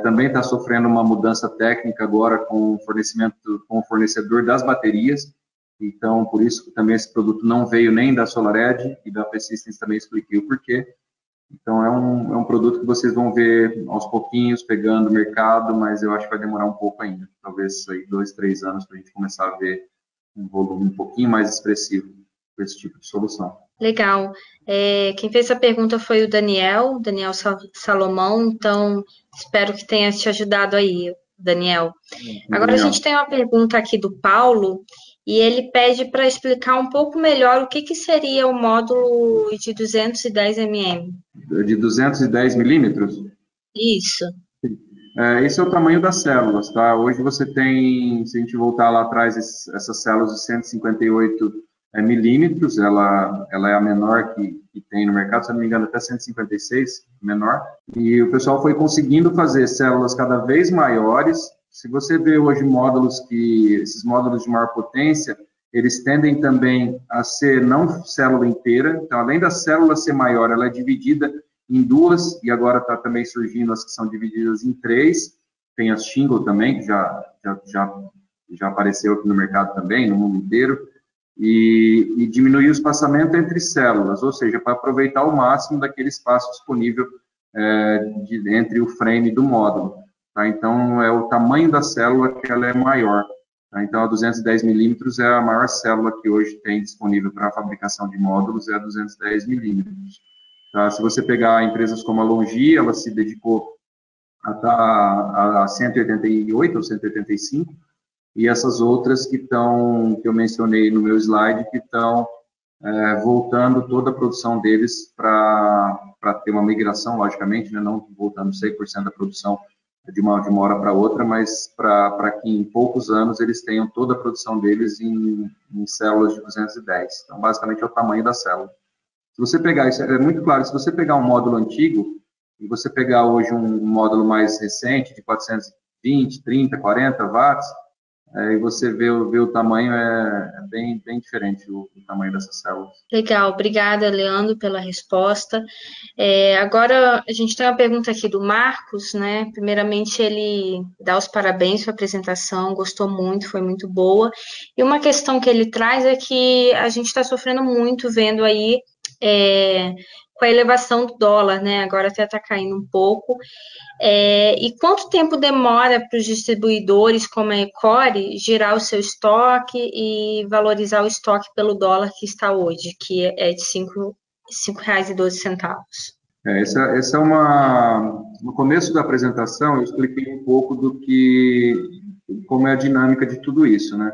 Também está sofrendo uma mudança técnica agora com o fornecedor das baterias. Então, por isso que também esse produto não veio nem da SolarEdge e da P-Systems, também expliquei o porquê. Então, é um produto que vocês vão ver aos pouquinhos, pegando o mercado, mas eu acho que vai demorar um pouco ainda. Talvez aí 2, 3 anos para a gente começar a ver um volume um pouquinho mais expressivo com esse tipo de solução. Legal. Quem fez a pergunta foi o Daniel Salomão, então espero que tenha te ajudado aí, Daniel. Agora a gente tem uma pergunta aqui do Paulo, e ele pede para explicar um pouco melhor o que seria o módulo de 210 mm. De 210 milímetros? Isso. Esse é o tamanho das células, tá? Hoje você tem, se a gente voltar lá atrás, essas células de 158 milímetros, ela é a menor que tem no mercado, se não me engano, até 156, menor. E o pessoal foi conseguindo fazer células cada vez maiores. Se você vê hoje esses módulos de maior potência, eles tendem também a ser não célula inteira. Então, além da célula ser maior, ela é dividida em duas, e agora está também surgindo as que são divididas em 3. Tem as shingle também, que já apareceu aqui no mercado também, no mundo inteiro. E diminuir o espaçamento entre células, ou seja, para aproveitar o máximo daquele espaço disponível entre o frame do módulo. Tá? Então, é o tamanho da célula que ela é maior. Tá? Então, a 210 milímetros é a maior célula que hoje tem disponível para a fabricação de módulos, é a 210 milímetros. Tá? Se você pegar empresas como a Longi, ela se dedicou a 188 ou 185, e essas outras que eu mencionei no meu slide, que estão voltando toda a produção deles para ter uma migração, logicamente, né? Não voltando 100% da produção de uma hora para outra, mas para que em poucos anos eles tenham toda a produção deles em células de 210. Então, basicamente, é o tamanho da célula. Se você pegar, isso é muito claro, se você pegar um módulo antigo e você pegar hoje um módulo mais recente, de 420, 30, 40 watts, e você vê o tamanho, bem diferente o tamanho dessas células. Legal, obrigada, Leandro, pela resposta. Agora, a gente tem uma pergunta aqui do Marcos, né? Primeiramente, ele dá os parabéns pela apresentação, gostou muito, foi muito boa. E uma questão que ele traz é que a gente está sofrendo muito vendo aí com a elevação do dólar, né? Agora até está caindo um pouco. E quanto tempo demora para os distribuidores, como a Ecore, girar o seu estoque e valorizar o estoque pelo dólar que está hoje, que é de R$ 5,12? Essa é no começo da apresentação, eu expliquei um pouco como é a dinâmica de tudo isso, né?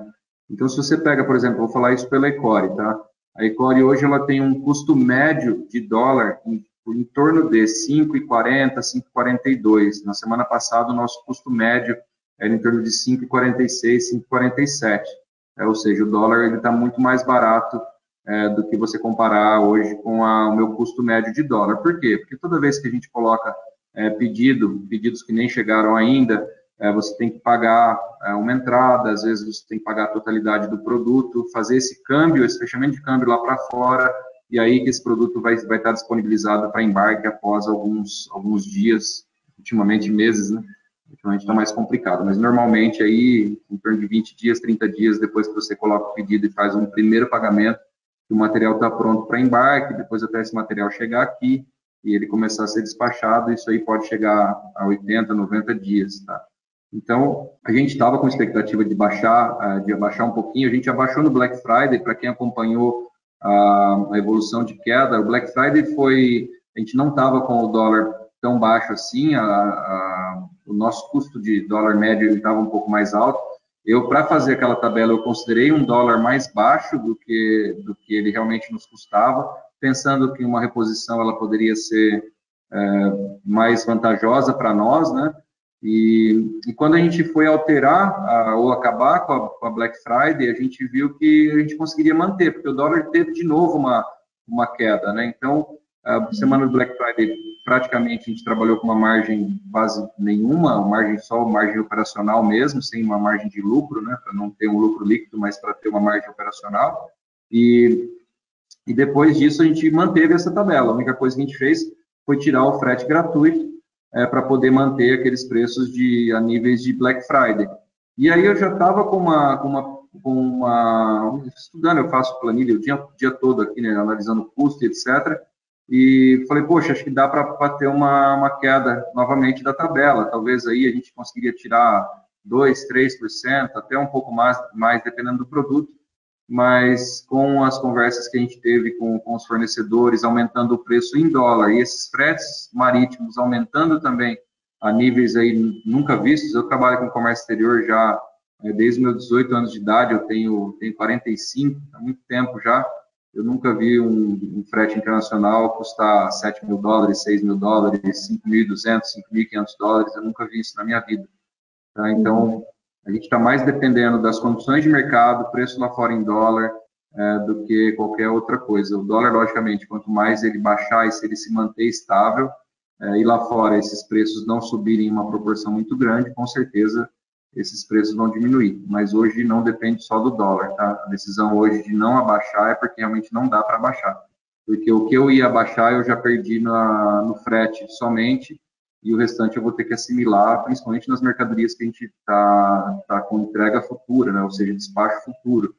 Então, se você pega, por exemplo, vou falar isso pela Ecore, tá? A Ecore hoje ela tem um custo médio de dólar em torno de 5,40, 5,42. Na semana passada, o nosso custo médio era em torno de 5,46, 5,47. Ou seja, o dólar está muito mais barato do que você comparar hoje com o meu custo médio de dólar. Por quê? Porque toda vez que a gente coloca pedidos que nem chegaram ainda, você tem que pagar uma entrada, às vezes você tem que pagar a totalidade do produto, fazer esse câmbio, esse fechamento de câmbio lá para fora, e aí que esse produto vai estar disponibilizado para embarque após alguns dias, ultimamente meses, né? Ultimamente está mais complicado, mas normalmente aí, em torno de 20 dias, 30 dias, depois que você coloca o pedido e faz um primeiro pagamento, o material está pronto para embarque, depois até esse material chegar aqui e ele começar a ser despachado, isso aí pode chegar a 80, 90 dias, tá? Então, a gente estava com expectativa de abaixar um pouquinho, a gente abaixou no Black Friday, para quem acompanhou a evolução de queda, o Black Friday a gente não estava com o dólar tão baixo assim, o nosso custo de dólar médio estava um pouco mais alto. Para fazer aquela tabela, eu considerei um dólar mais baixo do que ele realmente nos custava, pensando que uma reposição ela poderia ser mais vantajosa para nós, né? E quando a gente foi alterar ou acabar com a Black Friday, a gente viu que a gente conseguiria manter, porque o dólar teve de novo uma queda, né? Então, A semana do Black Friday, praticamente, a gente trabalhou com uma margem quase nenhuma, margem só, margem operacional mesmo, sem uma margem de lucro, né, para não ter um lucro líquido, mas para ter uma margem operacional. E depois disso, a gente manteve essa tabela. A única coisa que a gente fez foi tirar o frete gratuito para poder manter aqueles preços a níveis de Black Friday. E aí eu já estava estudando, eu faço planilha o dia todo aqui, né, analisando custo, etc. E falei, poxa, acho que dá para ter uma queda novamente da tabela. Talvez aí a gente conseguiria tirar 2%, 3%, até um pouco mais dependendo do produto. Mas com as conversas que a gente teve com os fornecedores, aumentando o preço em dólar, e esses fretes marítimos aumentando também a níveis aí nunca vistos. Eu trabalho com comércio exterior já desde meus 18 anos de idade, eu tenho 45, há muito tempo já. Eu nunca vi um frete internacional custar $7 mil, $6 mil, $5.200, $5.500, eu nunca vi isso na minha vida. Tá? Então, a gente está mais dependendo das condições de mercado, preço lá fora em dólar, do que qualquer outra coisa. O dólar, logicamente, quanto mais ele baixar e se ele se manter estável, e lá fora esses preços não subirem em uma proporção muito grande, com certeza esses preços vão diminuir. Mas hoje não depende só do dólar, tá? A decisão hoje de não abaixar é porque realmente não dá para abaixar. Porque o que eu ia abaixar eu já perdi no frete somente, e o restante eu vou ter que assimilar, principalmente nas mercadorias que a gente tá com entrega futura, né? Ou seja, despacho futuro.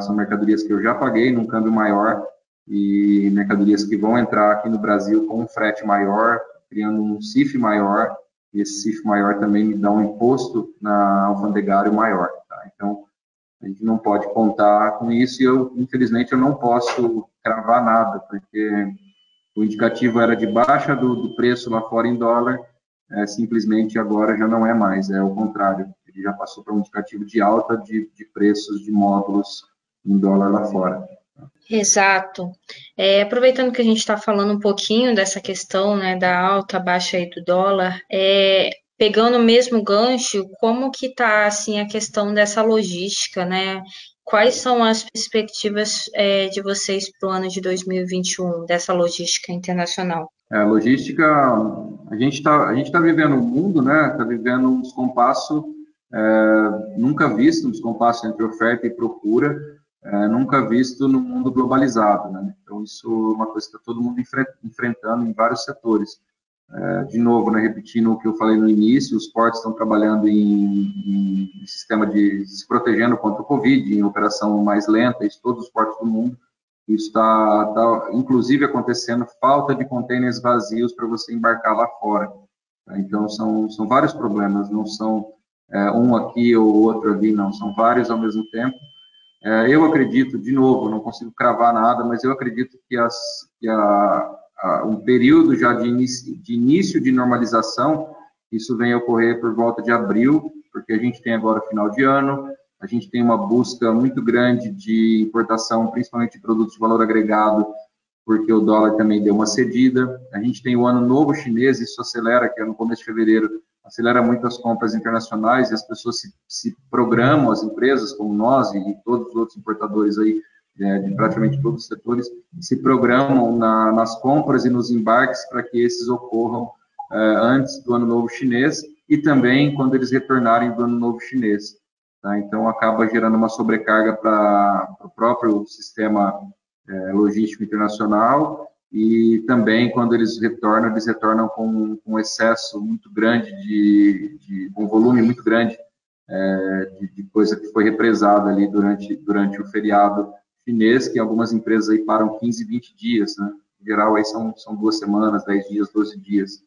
São mercadorias que eu já paguei num câmbio maior, e mercadorias que vão entrar aqui no Brasil com um frete maior, criando um CIF maior, e esse CIF maior também me dá um imposto alfandegário maior. Tá? Então, a gente não pode contar com isso, e infelizmente, eu não posso cravar nada, porque o indicativo era de baixa do preço lá fora em dólar, simplesmente agora já não é mais, é o contrário. Ele já passou para um indicativo de alta de preços de módulos em dólar lá fora. Exato. Aproveitando que a gente está falando um pouquinho dessa questão, né, da alta, baixa aí do dólar, pegando o mesmo gancho, como que está assim, a questão dessa logística, né? Quais são as perspectivas de vocês para o ano de 2021, dessa logística internacional? Logística, a gente tá vivendo um mundo, né? Está vivendo um descompasso nunca visto, um descompasso entre oferta e procura, nunca visto no mundo globalizado, né? Então, isso é uma coisa que está todo mundo enfrentando em vários setores. De novo, né, repetindo o que eu falei no início, os portos estão trabalhando em sistema de se protegendo contra o Covid, em operação mais lenta, isso todos os portos do mundo. Isso está inclusive acontecendo falta de contêineres vazios para você embarcar lá fora. Tá? Então, são vários problemas, não são um aqui ou outro ali, não, são vários ao mesmo tempo. Eu acredito, de novo, não consigo cravar nada, mas eu acredito que um período já de início de normalização, isso vem a ocorrer por volta de abril, porque a gente tem agora final de ano, a gente tem uma busca muito grande de importação, principalmente de produtos de valor agregado, porque o dólar também deu uma cedida. A gente tem o ano novo chinês, isso acelera, que é no começo de fevereiro, acelera muito as compras internacionais, e as pessoas se programam, as empresas como nós e todos os outros importadores aí, de praticamente todos os setores, se programam nas compras e nos embarques para que esses ocorram antes do Ano Novo Chinês e também quando eles retornarem do Ano Novo Chinês. Tá? Então, acaba gerando uma sobrecarga para o próprio sistema logístico internacional, e também quando eles retornam com um excesso muito grande, um volume muito grande de coisa que foi represada ali durante o feriado chinês, que algumas empresas aí param 15, 20 dias, né? Em geral aí são 2 semanas, 10 dias, 12 dias.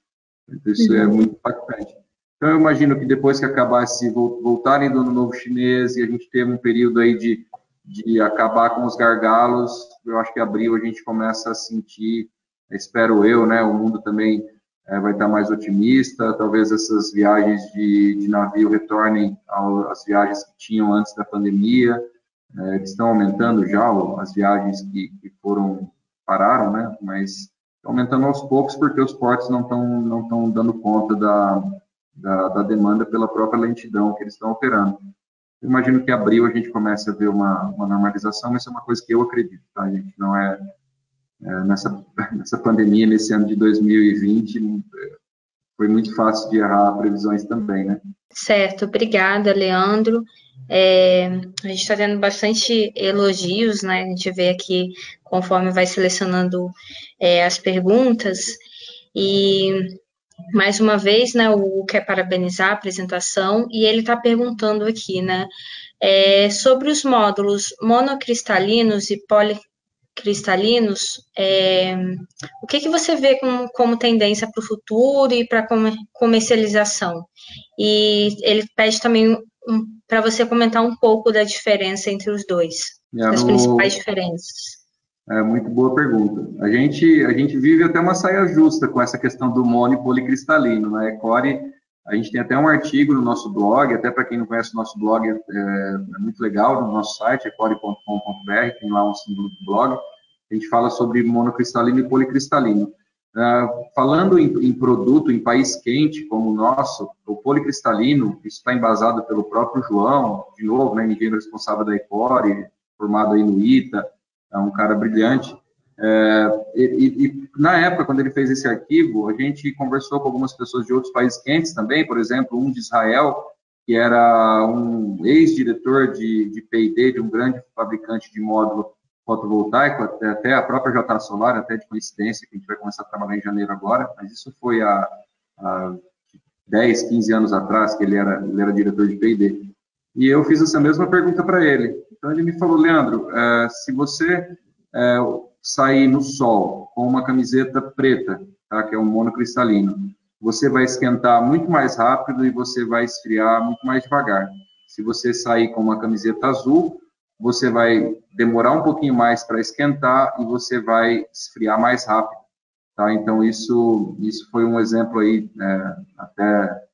Então, isso é muito impactante. Então, eu imagino que depois que acabasse, voltarem do Ano Novo Chinês e a gente teve um período aí de acabar com os gargalos, eu acho que abril a gente começa a sentir, espero eu, né? O mundo também vai estar mais otimista, talvez essas viagens de navio retornem às viagens que tinham antes da pandemia. Eles estão aumentando já as viagens que pararam, né? Mas estão aumentando aos poucos porque os portos não estão dando conta da demanda pela própria lentidão que eles estão operando. Eu imagino que em abril a gente comece a ver uma normalização, mas isso é uma coisa que eu acredito, tá, gente? Não é nessa pandemia, nesse ano de 2020, foi muito fácil de errar previsões também, né? Certo, obrigada, Leandro. A gente está tendo bastante elogios, né? A gente vê aqui, conforme vai selecionando as perguntas, e mais uma vez, né, o Hugo quer parabenizar a apresentação, e ele está perguntando aqui, né, sobre os módulos monocristalinos e policristalinos, o que você vê como tendência para o futuro e para comercialização? E ele pede também para você comentar um pouco da diferença entre os dois, as principais diferenças. Muito boa pergunta. A gente vive até uma saia justa com essa questão do mono e policristalino, né? Ecore, a gente tem até um artigo no nosso blog, até para quem não conhece o nosso blog, é muito legal, no nosso site, ecore.com.br, tem lá um símbolo do blog, a gente fala sobre monocristalino e policristalino. Falando em produto, em país quente como o nosso, o policristalino, isso está embasado pelo próprio João, de novo, né, engenheiro responsável da Ecore, formado aí no ITA, é um cara brilhante. Na época, quando ele fez esse arquivo, a gente conversou com algumas pessoas de outros países quentes também, por exemplo, um de Israel, que era um ex-diretor de P&D de um grande fabricante de módulo fotovoltaico, até a própria JA Solar, até de coincidência, que a gente vai começar a trabalhar em janeiro agora, mas isso foi há 10, 15 anos atrás, que ele era diretor de P&D. E eu fiz essa mesma pergunta para ele. Então, ele me falou, Leandro, se você sair no sol com uma camiseta preta, tá, que é um monocristalino, você vai esquentar muito mais rápido e você vai esfriar muito mais devagar. Se você sair com uma camiseta azul, você vai demorar um pouquinho mais para esquentar e você vai esfriar mais rápido. Tá? Então, isso foi um exemplo aí, até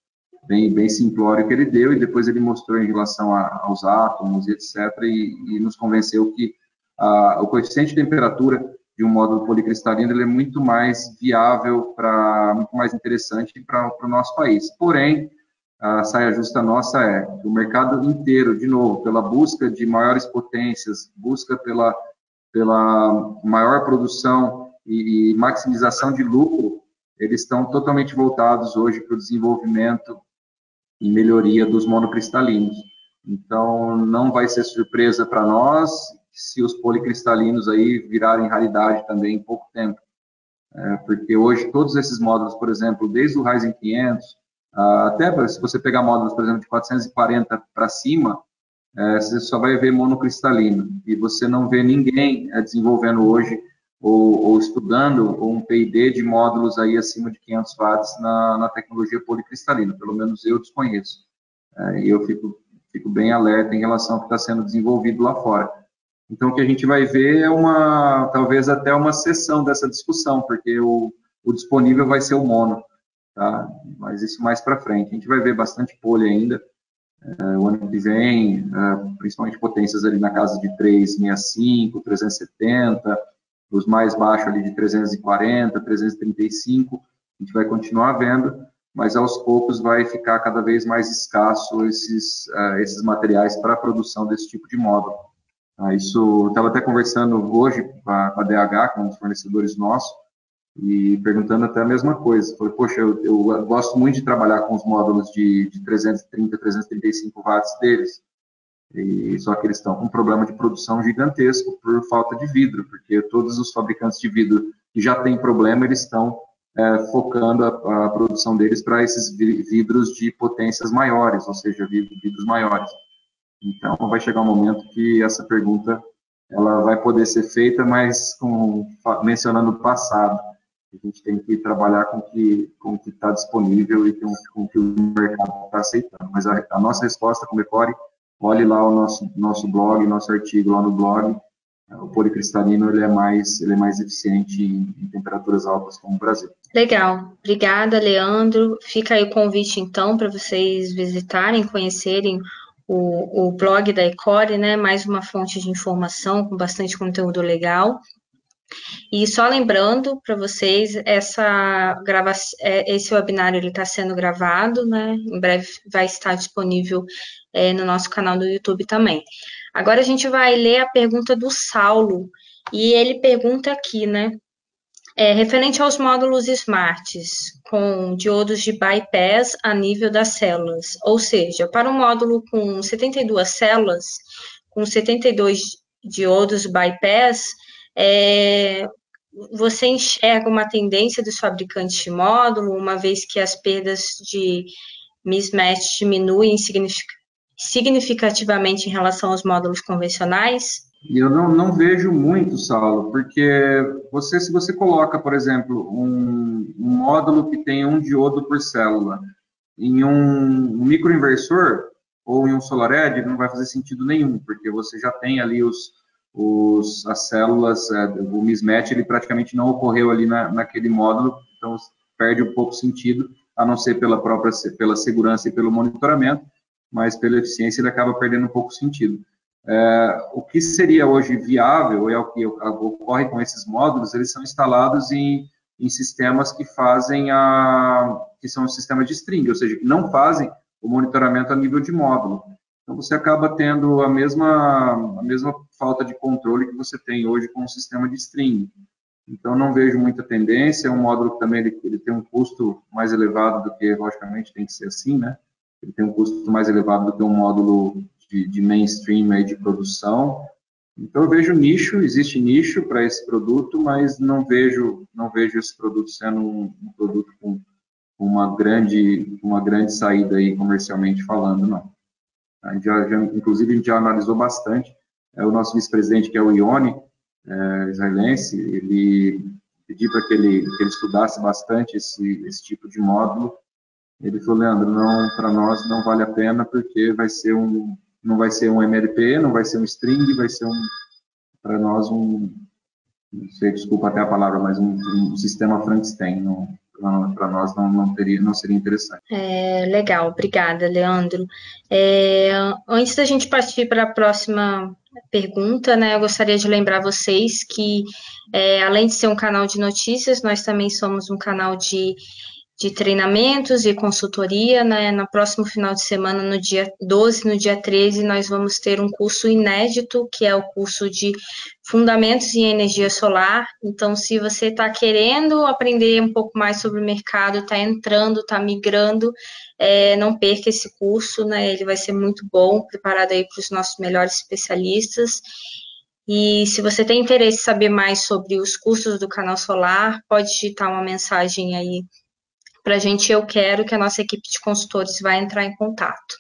bem simplório que ele deu, e depois ele mostrou em relação aos átomos, etc., e nos convenceu que o coeficiente de temperatura de um módulo policristalino ele é muito mais viável, muito mais interessante para o nosso país. Porém, a saia justa nossa é que o mercado inteiro, de novo, pela busca de maiores potências, busca pela maior produção e maximização de lucro, eles estão totalmente voltados hoje para o desenvolvimento e melhoria dos monocristalinos. Então, não vai ser surpresa para nós se os policristalinos aí virarem raridade também em pouco tempo. Porque hoje todos esses módulos, por exemplo, desde o Ryzen 500, até se você pegar módulos, por exemplo, de 440 para cima, você só vai ver monocristalino. E você não vê ninguém desenvolvendo hoje ou estudando um P&D de módulos aí acima de 500 watts na tecnologia policristalina. Pelo menos eu desconheço. E eu fico bem alerta em relação ao que está sendo desenvolvido lá fora. Então, o que a gente vai ver é talvez até uma seção dessa discussão, porque o disponível vai ser o mono, tá? Mas isso mais para frente. A gente vai ver bastante pole ainda. O ano que vem, principalmente potências ali na casa de 365, 370, os mais baixos ali de 340, 335, a gente vai continuar vendo, mas aos poucos vai ficar cada vez mais escasso esses materiais para a produção desse tipo de módulo. Isso, eu estava até conversando hoje com a DH, com os fornecedores nossos, e perguntando até a mesma coisa. Falei, poxa, eu gosto muito de trabalhar com os módulos de 330, 335 watts deles, só que eles estão com um problema de produção gigantesco por falta de vidro, porque todos os fabricantes de vidro que já têm problema, eles estão focando a produção deles para esses vidros de potências maiores, ou seja, vidros maiores. Então, vai chegar um momento que essa pergunta ela vai poder ser feita, mas mencionando o passado. A gente tem que trabalhar com o que está disponível e com o que o mercado está aceitando. Mas a nossa resposta como Ecore, olhe lá o nosso blog, nosso artigo lá no blog. O policristalino ele é mais eficiente em temperaturas altas como o Brasil. Legal. Obrigada, Leandro. Fica aí o convite, então, para vocês visitarem, conhecerem o blog da Ecore, né? Mais uma fonte de informação com bastante conteúdo legal. E só lembrando para vocês, esse webinar está sendo gravado, né? Em breve vai estar disponível no nosso canal do YouTube também. Agora a gente vai ler a pergunta do Saulo, E ele pergunta aqui, né? Referente aos módulos smarts, com diodos de bypass a nível das células, ou seja, para um módulo com 72 células, com 72 diodos bypass, você enxerga uma tendência dos fabricantes de módulo, uma vez que as perdas de mismatch diminuem significativamente em relação aos módulos convencionais? E eu não vejo muito, Saulo, porque se você coloca, por exemplo, um módulo que tem um diodo por célula em um microinversor ou em um SolarEdge, não vai fazer sentido nenhum, porque você já tem ali as células, o mismatch, ele praticamente não ocorreu ali naquele módulo, então perde um pouco sentido, a não ser pela segurança e pelo monitoramento, mas pela eficiência ele acaba perdendo um pouco sentido. O que seria hoje viável é o que ocorre com esses módulos, eles são instalados em sistemas que que são sistemas de string, ou seja, que não fazem o monitoramento a nível de módulo. Então você acaba tendo a mesma falta de controle que você tem hoje com o sistema de string. Então não vejo muita tendência, é um módulo que também ele tem um custo mais elevado do que, logicamente, tem que ser assim, né? Ele tem um custo mais elevado do que um módulo de mainstream aí de produção. Então eu vejo existe nicho para esse produto, mas não vejo esse produto sendo um produto com uma grande saída aí comercialmente falando, não. Inclusive a gente já analisou bastante. O nosso vice-presidente, que é o Ione, israelense, ele pediu para que ele estudasse bastante esse tipo de módulo. Ele falou: Leandro, para nós não vale a pena, porque não vai ser um MLP, não vai ser um string, vai ser para nós não sei, desculpa até a palavra, mas um sistema Frankenstein. Para nós não seria interessante. Legal, obrigada, Leandro. Antes da gente partir para a próxima pergunta, né, eu gostaria de lembrar vocês que, além de ser um canal de notícias, nós também somos um canal de treinamentos e consultoria, né? No próximo final de semana, no dia 12, no dia 13, nós vamos ter um curso inédito, que é o curso de Fundamentos em Energia Solar. Então, se você está querendo aprender um pouco mais sobre o mercado, está entrando, está migrando, não perca esse curso, né? Ele vai ser muito bom, preparado aí para os nossos melhores especialistas. E se você tem interesse em saber mais sobre os cursos do Canal Solar, pode digitar uma mensagem aí para a gente. Eu quero que a nossa equipe de consultores vai entrar em contato.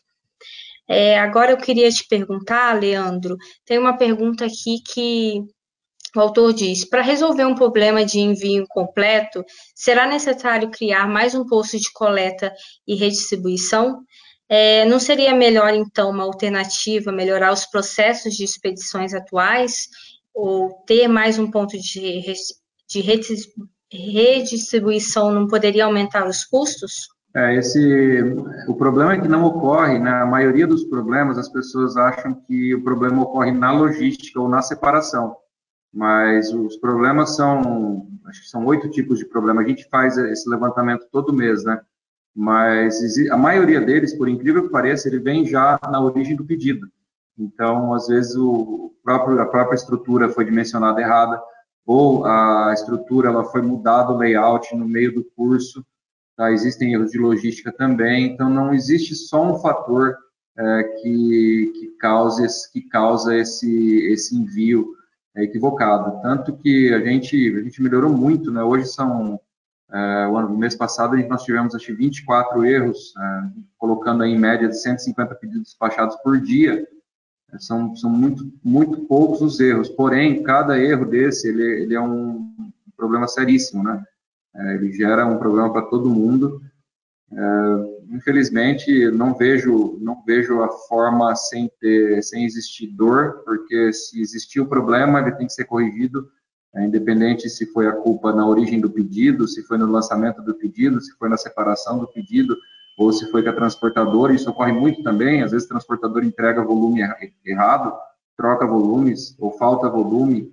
Agora eu queria te perguntar, Leandro, tem uma pergunta aqui que o autor diz: para resolver um problema de envio incompleto, será necessário criar mais um posto de coleta e redistribuição? Não seria melhor, então, uma alternativa, melhorar os processos de expedições atuais, ou ter mais um ponto de redistribuição não poderia aumentar os custos? O problema é que não ocorre, na maioria dos problemas, as pessoas acham que o problema ocorre na logística ou na separação, mas os problemas acho que são 8 tipos de problema. A gente faz esse levantamento todo mês, né? Mas a maioria deles, por incrível que pareça, ele vem já na origem do pedido. Então, às vezes, a própria estrutura foi dimensionada errada, ou a estrutura ela foi mudada o layout no meio do curso, tá? Existem erros de logística também, então não existe só um fator que causa esse envio equivocado. Tanto que a gente melhorou muito, né? Hoje no mês passado nós tivemos acho que 24 erros, colocando aí em média de 150 pedidos despachados por dia. São muito, muito poucos os erros, porém, cada erro desse, ele é um problema seríssimo, né? Ele gera um problema para todo mundo. Infelizmente, não vejo a forma sem existir dor, porque se existir o problema, ele tem que ser corrigido, independente se foi a culpa na origem do pedido, se foi no lançamento do pedido, se foi na separação do pedido, ou se foi com a transportadora. Isso ocorre muito também, às vezes o transportador entrega volume errado, troca volumes ou falta volume,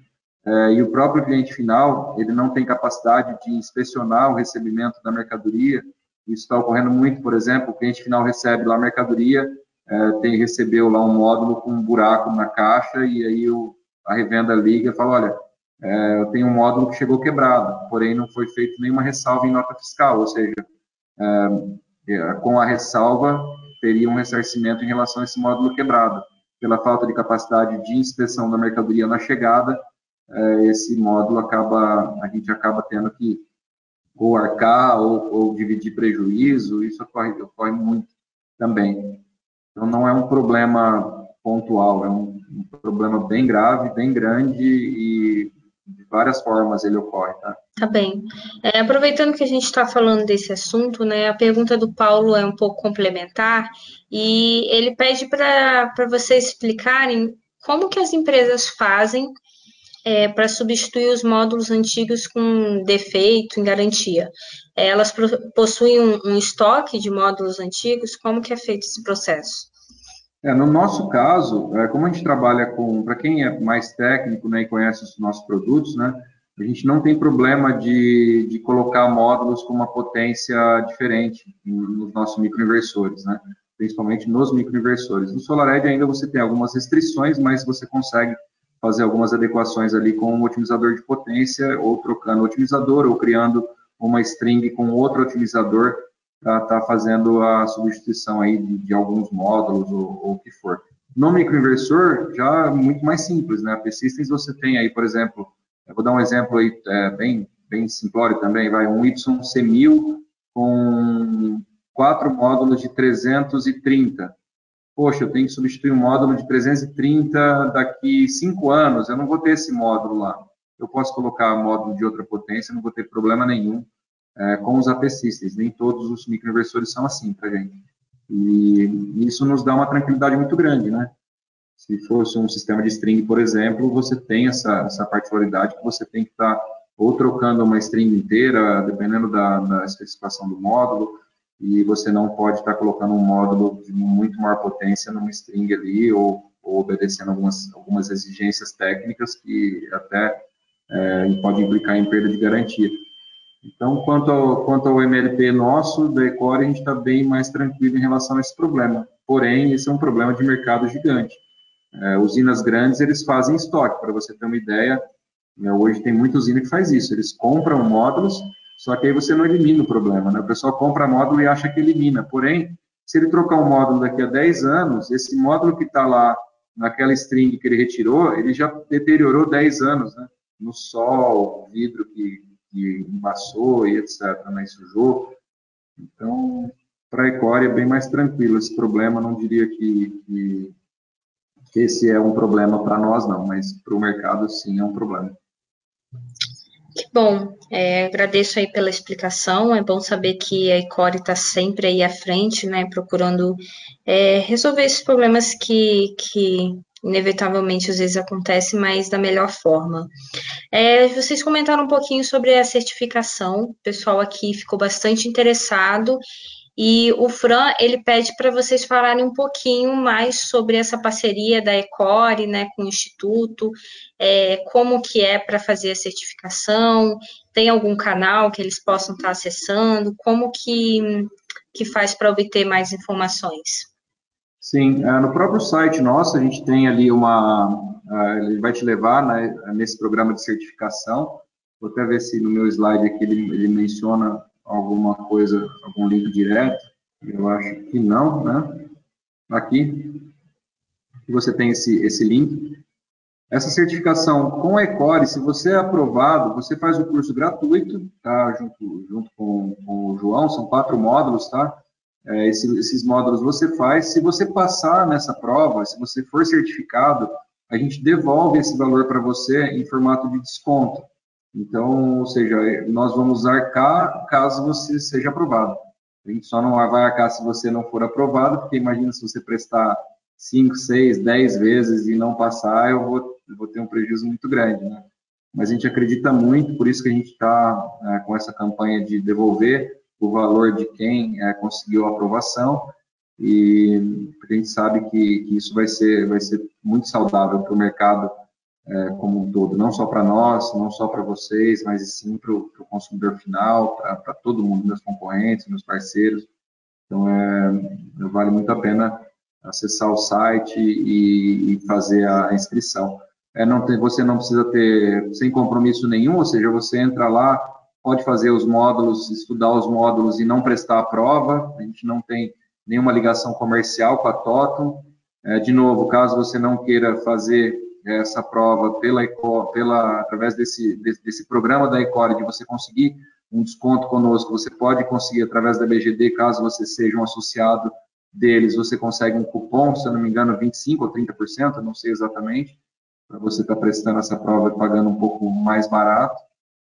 e o próprio cliente final, ele não tem capacidade de inspecionar o recebimento da mercadoria. Isso está ocorrendo muito, por exemplo, o cliente final recebe lá a mercadoria, recebeu lá um módulo com um buraco na caixa, e aí a revenda liga e fala: olha, eu tenho um módulo que chegou quebrado, porém não foi feito nenhuma ressalva em nota fiscal, ou seja, com a ressalva teria um ressarcimento em relação a esse módulo quebrado. Pela falta de capacidade de inspeção da mercadoria na chegada, esse módulo a gente acaba tendo que ou arcar ou dividir prejuízo, isso ocorre muito também. Então, não é um problema pontual, é um problema bem grave, bem grande e de várias formas ele ocorre, tá? Tá bem. Aproveitando que a gente está falando desse assunto, né, a pergunta do Paulo é um pouco complementar e ele pede para vocês explicarem como que as empresas fazem para substituir os módulos antigos com defeito em garantia. Elas possuem um estoque de módulos antigos? Como que é feito esse processo? No nosso caso, como a gente trabalha para quem é mais técnico, né, e conhece os nossos produtos, né, a gente não tem problema de colocar módulos com uma potência diferente nos nossos microinversores, né, principalmente nos microinversores. No SolarEdge ainda você tem algumas restrições, mas você consegue fazer algumas adequações ali com um otimizador de potência, ou trocando o otimizador, ou criando uma string com outro otimizador para estar fazendo a substituição aí de alguns módulos ou o que for. No microinversor, já é muito mais simples, né? A P-Systems você tem aí, por exemplo, eu vou dar um exemplo aí bem simplório também, vai um YC1000 com 4 módulos de 330. Poxa, eu tenho que substituir um módulo de 330 daqui 5 anos, eu não vou ter esse módulo lá. Eu posso colocar módulo de outra potência, não vou ter problema nenhum com os AP Systems. Nem todos os microinversores são assim para a gente. E isso nos dá uma tranquilidade muito grande, né? Se fosse um sistema de string, por exemplo, você tem essa particularidade que você tem que estar ou trocando uma string inteira, dependendo da especificação do módulo, e você não pode estar colocando um módulo de muito maior potência numa string ali, ou obedecendo algumas exigências técnicas que até pode implicar em perda de garantia. Então, quanto ao MLP nosso, da Ecore, a gente está bem mais tranquilo em relação a esse problema. Porém, esse é um problema de mercado gigante. Usinas grandes, eles fazem estoque, para você ter uma ideia, hoje tem muita usina que faz isso, eles compram módulos, só que aí você não elimina o problema, né? O pessoal compra módulo e acha que elimina, porém, se ele trocar um módulo daqui a 10 anos, esse módulo que está lá naquela string que ele retirou, ele já deteriorou 10 anos, né? No sol, vidro que embaçou e etc, né? Sujou. Então, para a Ecore é bem mais tranquilo esse problema, não diria que esse é um problema para nós, não, mas para o mercado, sim, é um problema. Que bom, agradeço aí pela explicação, é bom saber que a Ecore está sempre aí à frente, né, procurando resolver esses problemas que inevitavelmente às vezes acontecem, mas da melhor forma. Vocês comentaram um pouquinho sobre a certificação, o pessoal aqui ficou bastante interessado, e o Fran, ele pede para vocês falarem um pouquinho mais sobre essa parceria da Ecore, né, com o Instituto, como que é para fazer a certificação, tem algum canal que eles possam estar acessando, como que faz para obter mais informações? Sim, no próprio site nosso, a gente tem ali ele vai te levar, né, nesse programa de certificação. Vou até ver se no meu slide aqui ele menciona alguma coisa, algum link direto. Eu acho que não, né? Aqui você tem esse link. Essa certificação com a Ecore, se você é aprovado, você faz o curso gratuito, tá? Junto com o João, são 4 módulos, tá? Esses módulos você faz. Se você passar nessa prova, se você for certificado, a gente devolve esse valor para você em formato de desconto. Então, ou seja, nós vamos arcar caso você seja aprovado. A gente só não vai arcar se você não for aprovado, porque imagina se você prestar 5, 6, 10 vezes e não passar, eu vou ter um prejuízo muito grande, né? Mas a gente acredita muito, por isso que a gente está com essa campanha de devolver o valor de quem conseguiu a aprovação, e a gente sabe que isso vai ser muito saudável para o mercado como um todo, não só para nós, não só para vocês, mas sim para o consumidor final, para todo mundo, meus concorrentes, meus parceiros. Então, vale muito a pena acessar o site e fazer a inscrição. você não precisa ter sem compromisso nenhum, ou seja, você entra lá, pode fazer os módulos, estudar os módulos e não prestar a prova. A gente não tem nenhuma ligação comercial com a Totum. De novo, caso você não queira fazer essa prova através desse programa da Ecore, de você conseguir um desconto conosco, você pode conseguir através da BGD, caso você seja um associado deles, você consegue um cupom, se eu não me engano, 25% ou 30%, não sei exatamente, para você estar prestando essa prova e pagando um pouco mais barato.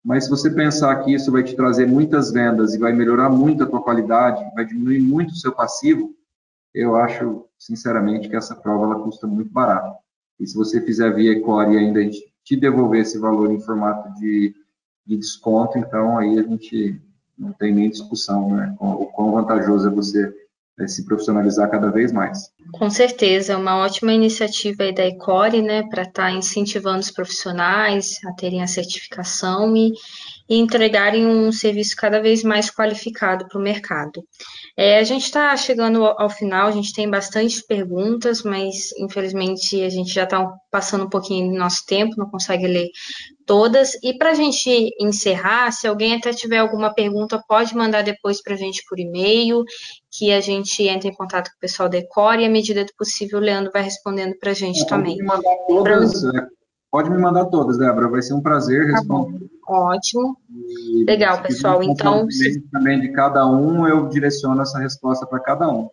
Mas se você pensar que isso vai te trazer muitas vendas e vai melhorar muito a tua qualidade, vai diminuir muito o seu passivo, eu acho, sinceramente, que essa prova ela custa muito barato. E se você fizer via Ecore e ainda a gente te devolver esse valor em formato de desconto, então aí a gente não tem nem discussão, né? O quão vantajoso é você se profissionalizar cada vez mais. Com certeza, é uma ótima iniciativa aí da Ecore, né, para estar incentivando os profissionais a terem a certificação e entregarem um serviço cada vez mais qualificado para o mercado. A gente está chegando ao final, a gente tem bastante perguntas, mas infelizmente a gente já está passando um pouquinho do nosso tempo, não consegue ler todas. E para a gente encerrar, se alguém até tiver alguma pergunta, pode mandar depois para a gente por e-mail, que a gente entra em contato com o pessoal da Ecore e, à medida do possível, o Leandro vai respondendo para a gente também. Pode me mandar todas, Débora, vai ser um prazer responder. Ótimo. Legal, pessoal. Então, também de cada um, eu direciono essa resposta para cada um.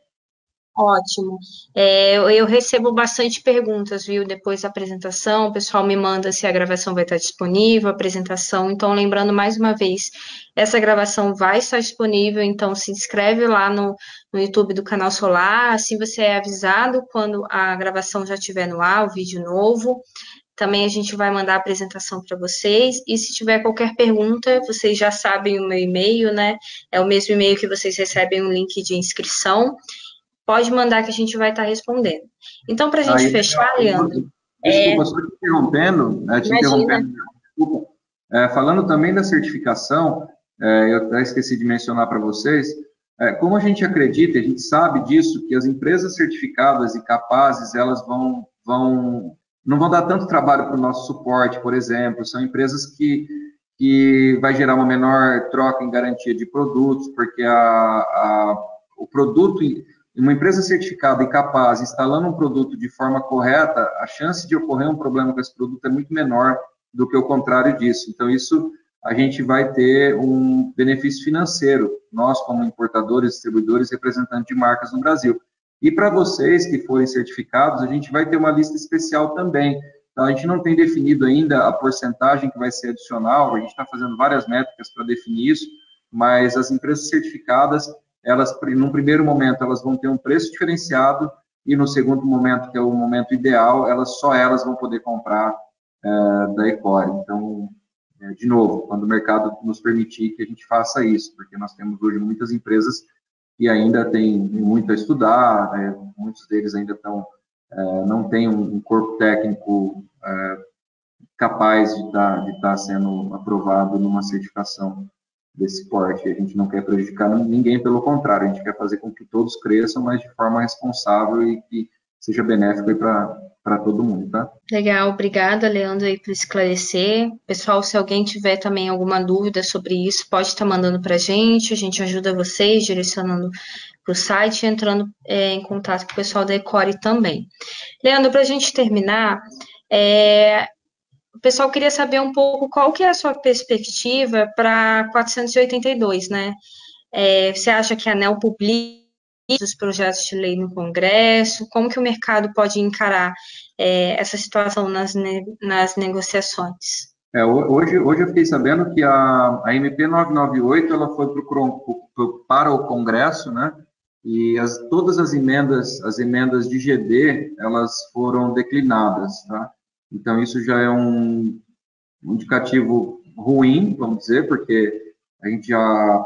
Ótimo. Eu recebo bastante perguntas, viu? Depois da apresentação, o pessoal me manda se a gravação vai estar disponível, a apresentação. Então, lembrando mais uma vez, essa gravação vai estar disponível, então se inscreve lá no YouTube do Canal Solar, assim você é avisado quando a gravação já estiver no ar, o vídeo novo. Também a gente vai mandar a apresentação para vocês, e se tiver qualquer pergunta, vocês já sabem o meu e-mail, né? É o mesmo e-mail que vocês recebem um link de inscrição. Pode mandar que a gente vai estar respondendo. Então, para a gente fechar, Leandro... Desculpa, só te interrompendo. Desculpa. Falando também da certificação, eu até esqueci de mencionar para vocês, como a gente acredita, a gente sabe disso, que as empresas certificadas e capazes, elas não vão dar tanto trabalho para o nosso suporte, por exemplo, são empresas que vai gerar uma menor troca em garantia de produtos, porque o produto... Uma empresa certificada e capaz, instalando um produto de forma correta, a chance de ocorrer um problema com esse produto é muito menor do que o contrário disso. Então, isso a gente vai ter um benefício financeiro, nós como importadores, distribuidores, representantes de marcas no Brasil. E para vocês que forem certificados, a gente vai ter uma lista especial também. Então, a gente não tem definido ainda a porcentagem que vai ser adicional, a gente está fazendo várias métricas para definir isso, mas as empresas certificadas, elas, num primeiro momento, elas vão ter um preço diferenciado e no segundo momento, que é o momento ideal, elas vão poder comprar da Ecore. Então, de novo, quando o mercado nos permitir que a gente faça isso, porque nós temos hoje muitas empresas que ainda têm muito a estudar, né? Muitos deles ainda não têm um corpo técnico capaz de estar sendo aprovado numa certificação desse porte. A gente não quer prejudicar ninguém, pelo contrário, a gente quer fazer com que todos cresçam, mas de forma responsável e que seja benéfico para todo mundo, tá? Legal, obrigada, Leandro, aí por esclarecer. Pessoal, se alguém tiver também alguma dúvida sobre isso, pode estar mandando para a gente ajuda vocês, direcionando para o site, entrando em contato com o pessoal da Ecore também. Leandro, para a gente terminar, o pessoal queria saber um pouco qual que é a sua perspectiva para 482, né? Você acha que a ANEEL publica os projetos de lei no Congresso? Como que o mercado pode encarar essa situação nas negociações? Hoje eu fiquei sabendo que a MP 998 ela foi para o Congresso, né? E todas as emendas de GD, elas foram declinadas, tá? Então, isso já é um indicativo ruim, vamos dizer, porque a gente já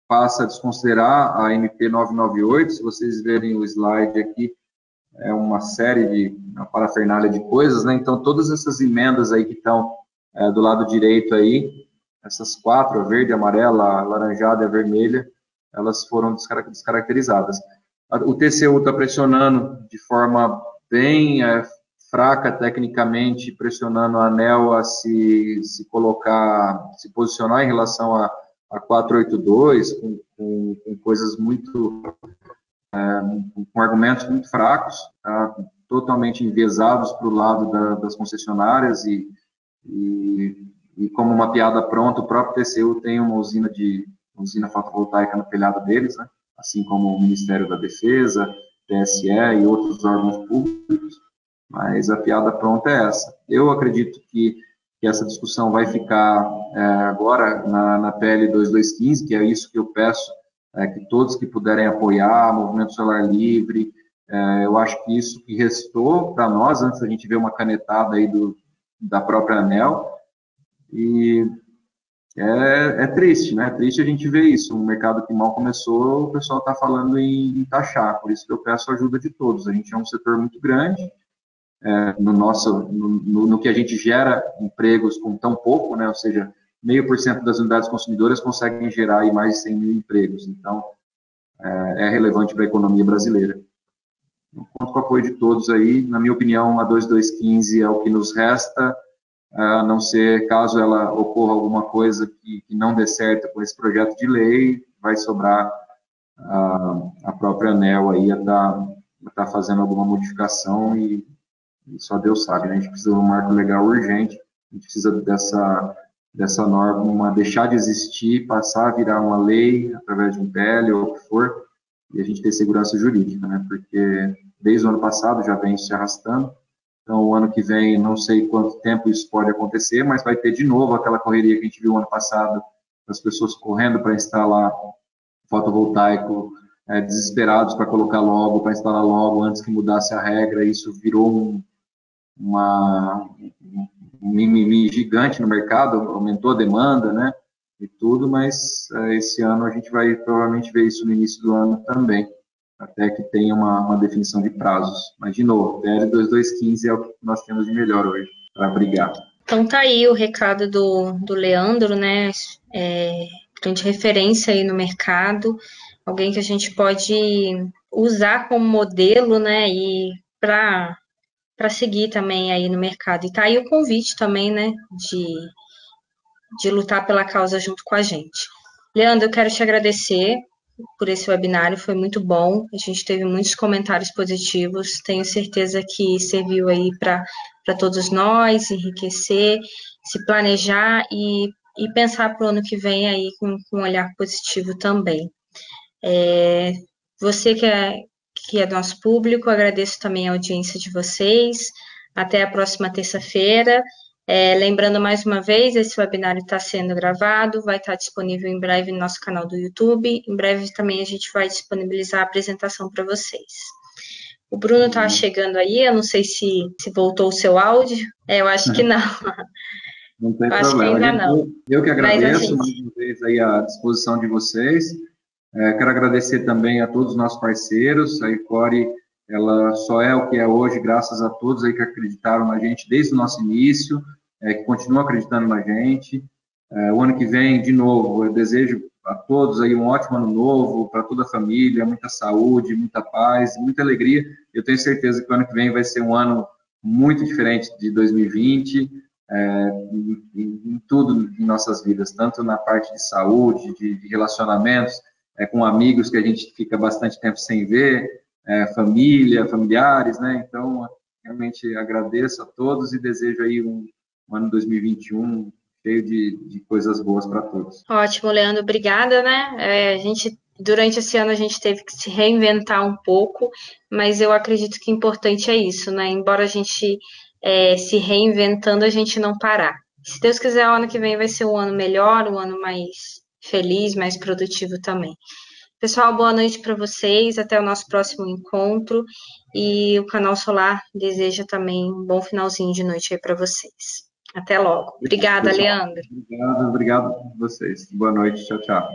passa a desconsiderar a MP 998. Se vocês verem o slide aqui, é uma série uma parafernália de coisas, né? Então, todas essas emendas aí que estão do lado direito aí, essas 4, a verde, a amarela, a laranjada e a vermelha, elas foram descaracterizadas. O TCU está pressionando de forma bem fraca tecnicamente, pressionando a ANEEL a se posicionar em relação a 482, com coisas muito, com argumentos muito fracos, tá? Totalmente enviesados para o lado das concessionárias e como uma piada pronta, o próprio TCU tem uma usina fotovoltaica no telhado deles, né? Assim como o Ministério da Defesa, TSE e outros órgãos públicos, mas a piada pronta é essa. Eu acredito que essa discussão vai ficar agora na PL 2215, que é isso que eu peço, que todos que puderem apoiar, Movimento Solar Livre, eu acho que isso que restou para nós, antes da gente ver uma canetada aí da própria ANEEL, e é triste, né? É triste a gente ver isso, um mercado que mal começou, o pessoal está falando em taxar, por isso que eu peço a ajuda de todos. A gente é um setor muito grande, no que a gente gera empregos com tão pouco, né? Ou seja, 0,5% das unidades consumidoras conseguem gerar aí mais de 100 mil empregos, então é relevante para a economia brasileira. Conto com o apoio de todos aí, na minha opinião, a 2215 é o que nos resta, a não ser caso ela ocorra alguma coisa que não dê certo com esse projeto de lei, vai sobrar a própria ANEEL aí a estar fazendo alguma modificação e só Deus sabe, né? A gente precisa de um marco legal urgente, a gente precisa dessa norma deixar de existir, passar a virar uma lei através de um PL ou o que for, e a gente ter segurança jurídica, né? Porque desde o ano passado já vem se arrastando. Então, o ano que vem, não sei quanto tempo isso pode acontecer, mas vai ter de novo aquela correria que a gente viu ano passado, as pessoas correndo para instalar fotovoltaico, desesperados para colocar logo, para instalar logo, antes que mudasse a regra. Isso virou um mimimi gigante no mercado, aumentou a demanda, né, e tudo, mas esse ano a gente vai provavelmente ver isso no início do ano também, até que tenha uma definição de prazos. Mas, de novo, PL 2215 é o que nós temos de melhor hoje para brigar. Então tá aí o recado do Leandro, né? Grande referência aí no mercado, alguém que a gente pode usar como modelo, né? E para seguir também aí no mercado. E tá aí o convite também, né? De lutar pela causa junto com a gente. Leandro, eu quero te agradecer por esse webinário, foi muito bom, a gente teve muitos comentários positivos, tenho certeza que serviu aí para todos nós, enriquecer, se planejar e pensar para o ano que vem aí com um olhar positivo também. Você que é nosso público, agradeço também a audiência de vocês, até a próxima terça-feira. Lembrando mais uma vez, esse webinário está sendo gravado, vai estar disponível em breve no nosso canal do YouTube. Em breve também a gente vai disponibilizar a apresentação para vocês. O Bruno está chegando aí, eu não sei se voltou o seu áudio. Eu acho que não. Não tem problema. Que ainda não. Eu que agradeço mais uma vez aí a disposição de vocês. Quero agradecer também a todos os nossos parceiros. A Ecore, ela só é o que é hoje, graças a todos aí que acreditaram na gente desde o nosso início, que continuam acreditando na gente. O ano que vem, de novo, eu desejo a todos aí um ótimo ano novo, para toda a família, muita saúde, muita paz, muita alegria. Eu tenho certeza que o ano que vem vai ser um ano muito diferente de 2020, em tudo em nossas vidas, tanto na parte de saúde, de relacionamentos, com amigos que a gente fica bastante tempo sem ver, familiares, né? Então, realmente agradeço a todos e desejo aí um ano 2021 cheio de coisas boas para todos. Ótimo, Leandro, obrigada, né? Durante esse ano a gente teve que se reinventar um pouco, mas eu acredito que o importante é isso, né? Embora a gente se reinventando, a gente não parar. Se Deus quiser, o ano que vem vai ser um ano melhor, um ano mais feliz, mais produtivo também. Pessoal, boa noite para vocês, até o nosso próximo encontro, e o Canal Solar deseja também um bom finalzinho de noite aí para vocês. Até logo. Obrigada, Leandro. Obrigado a vocês. Boa noite, tchau, tchau.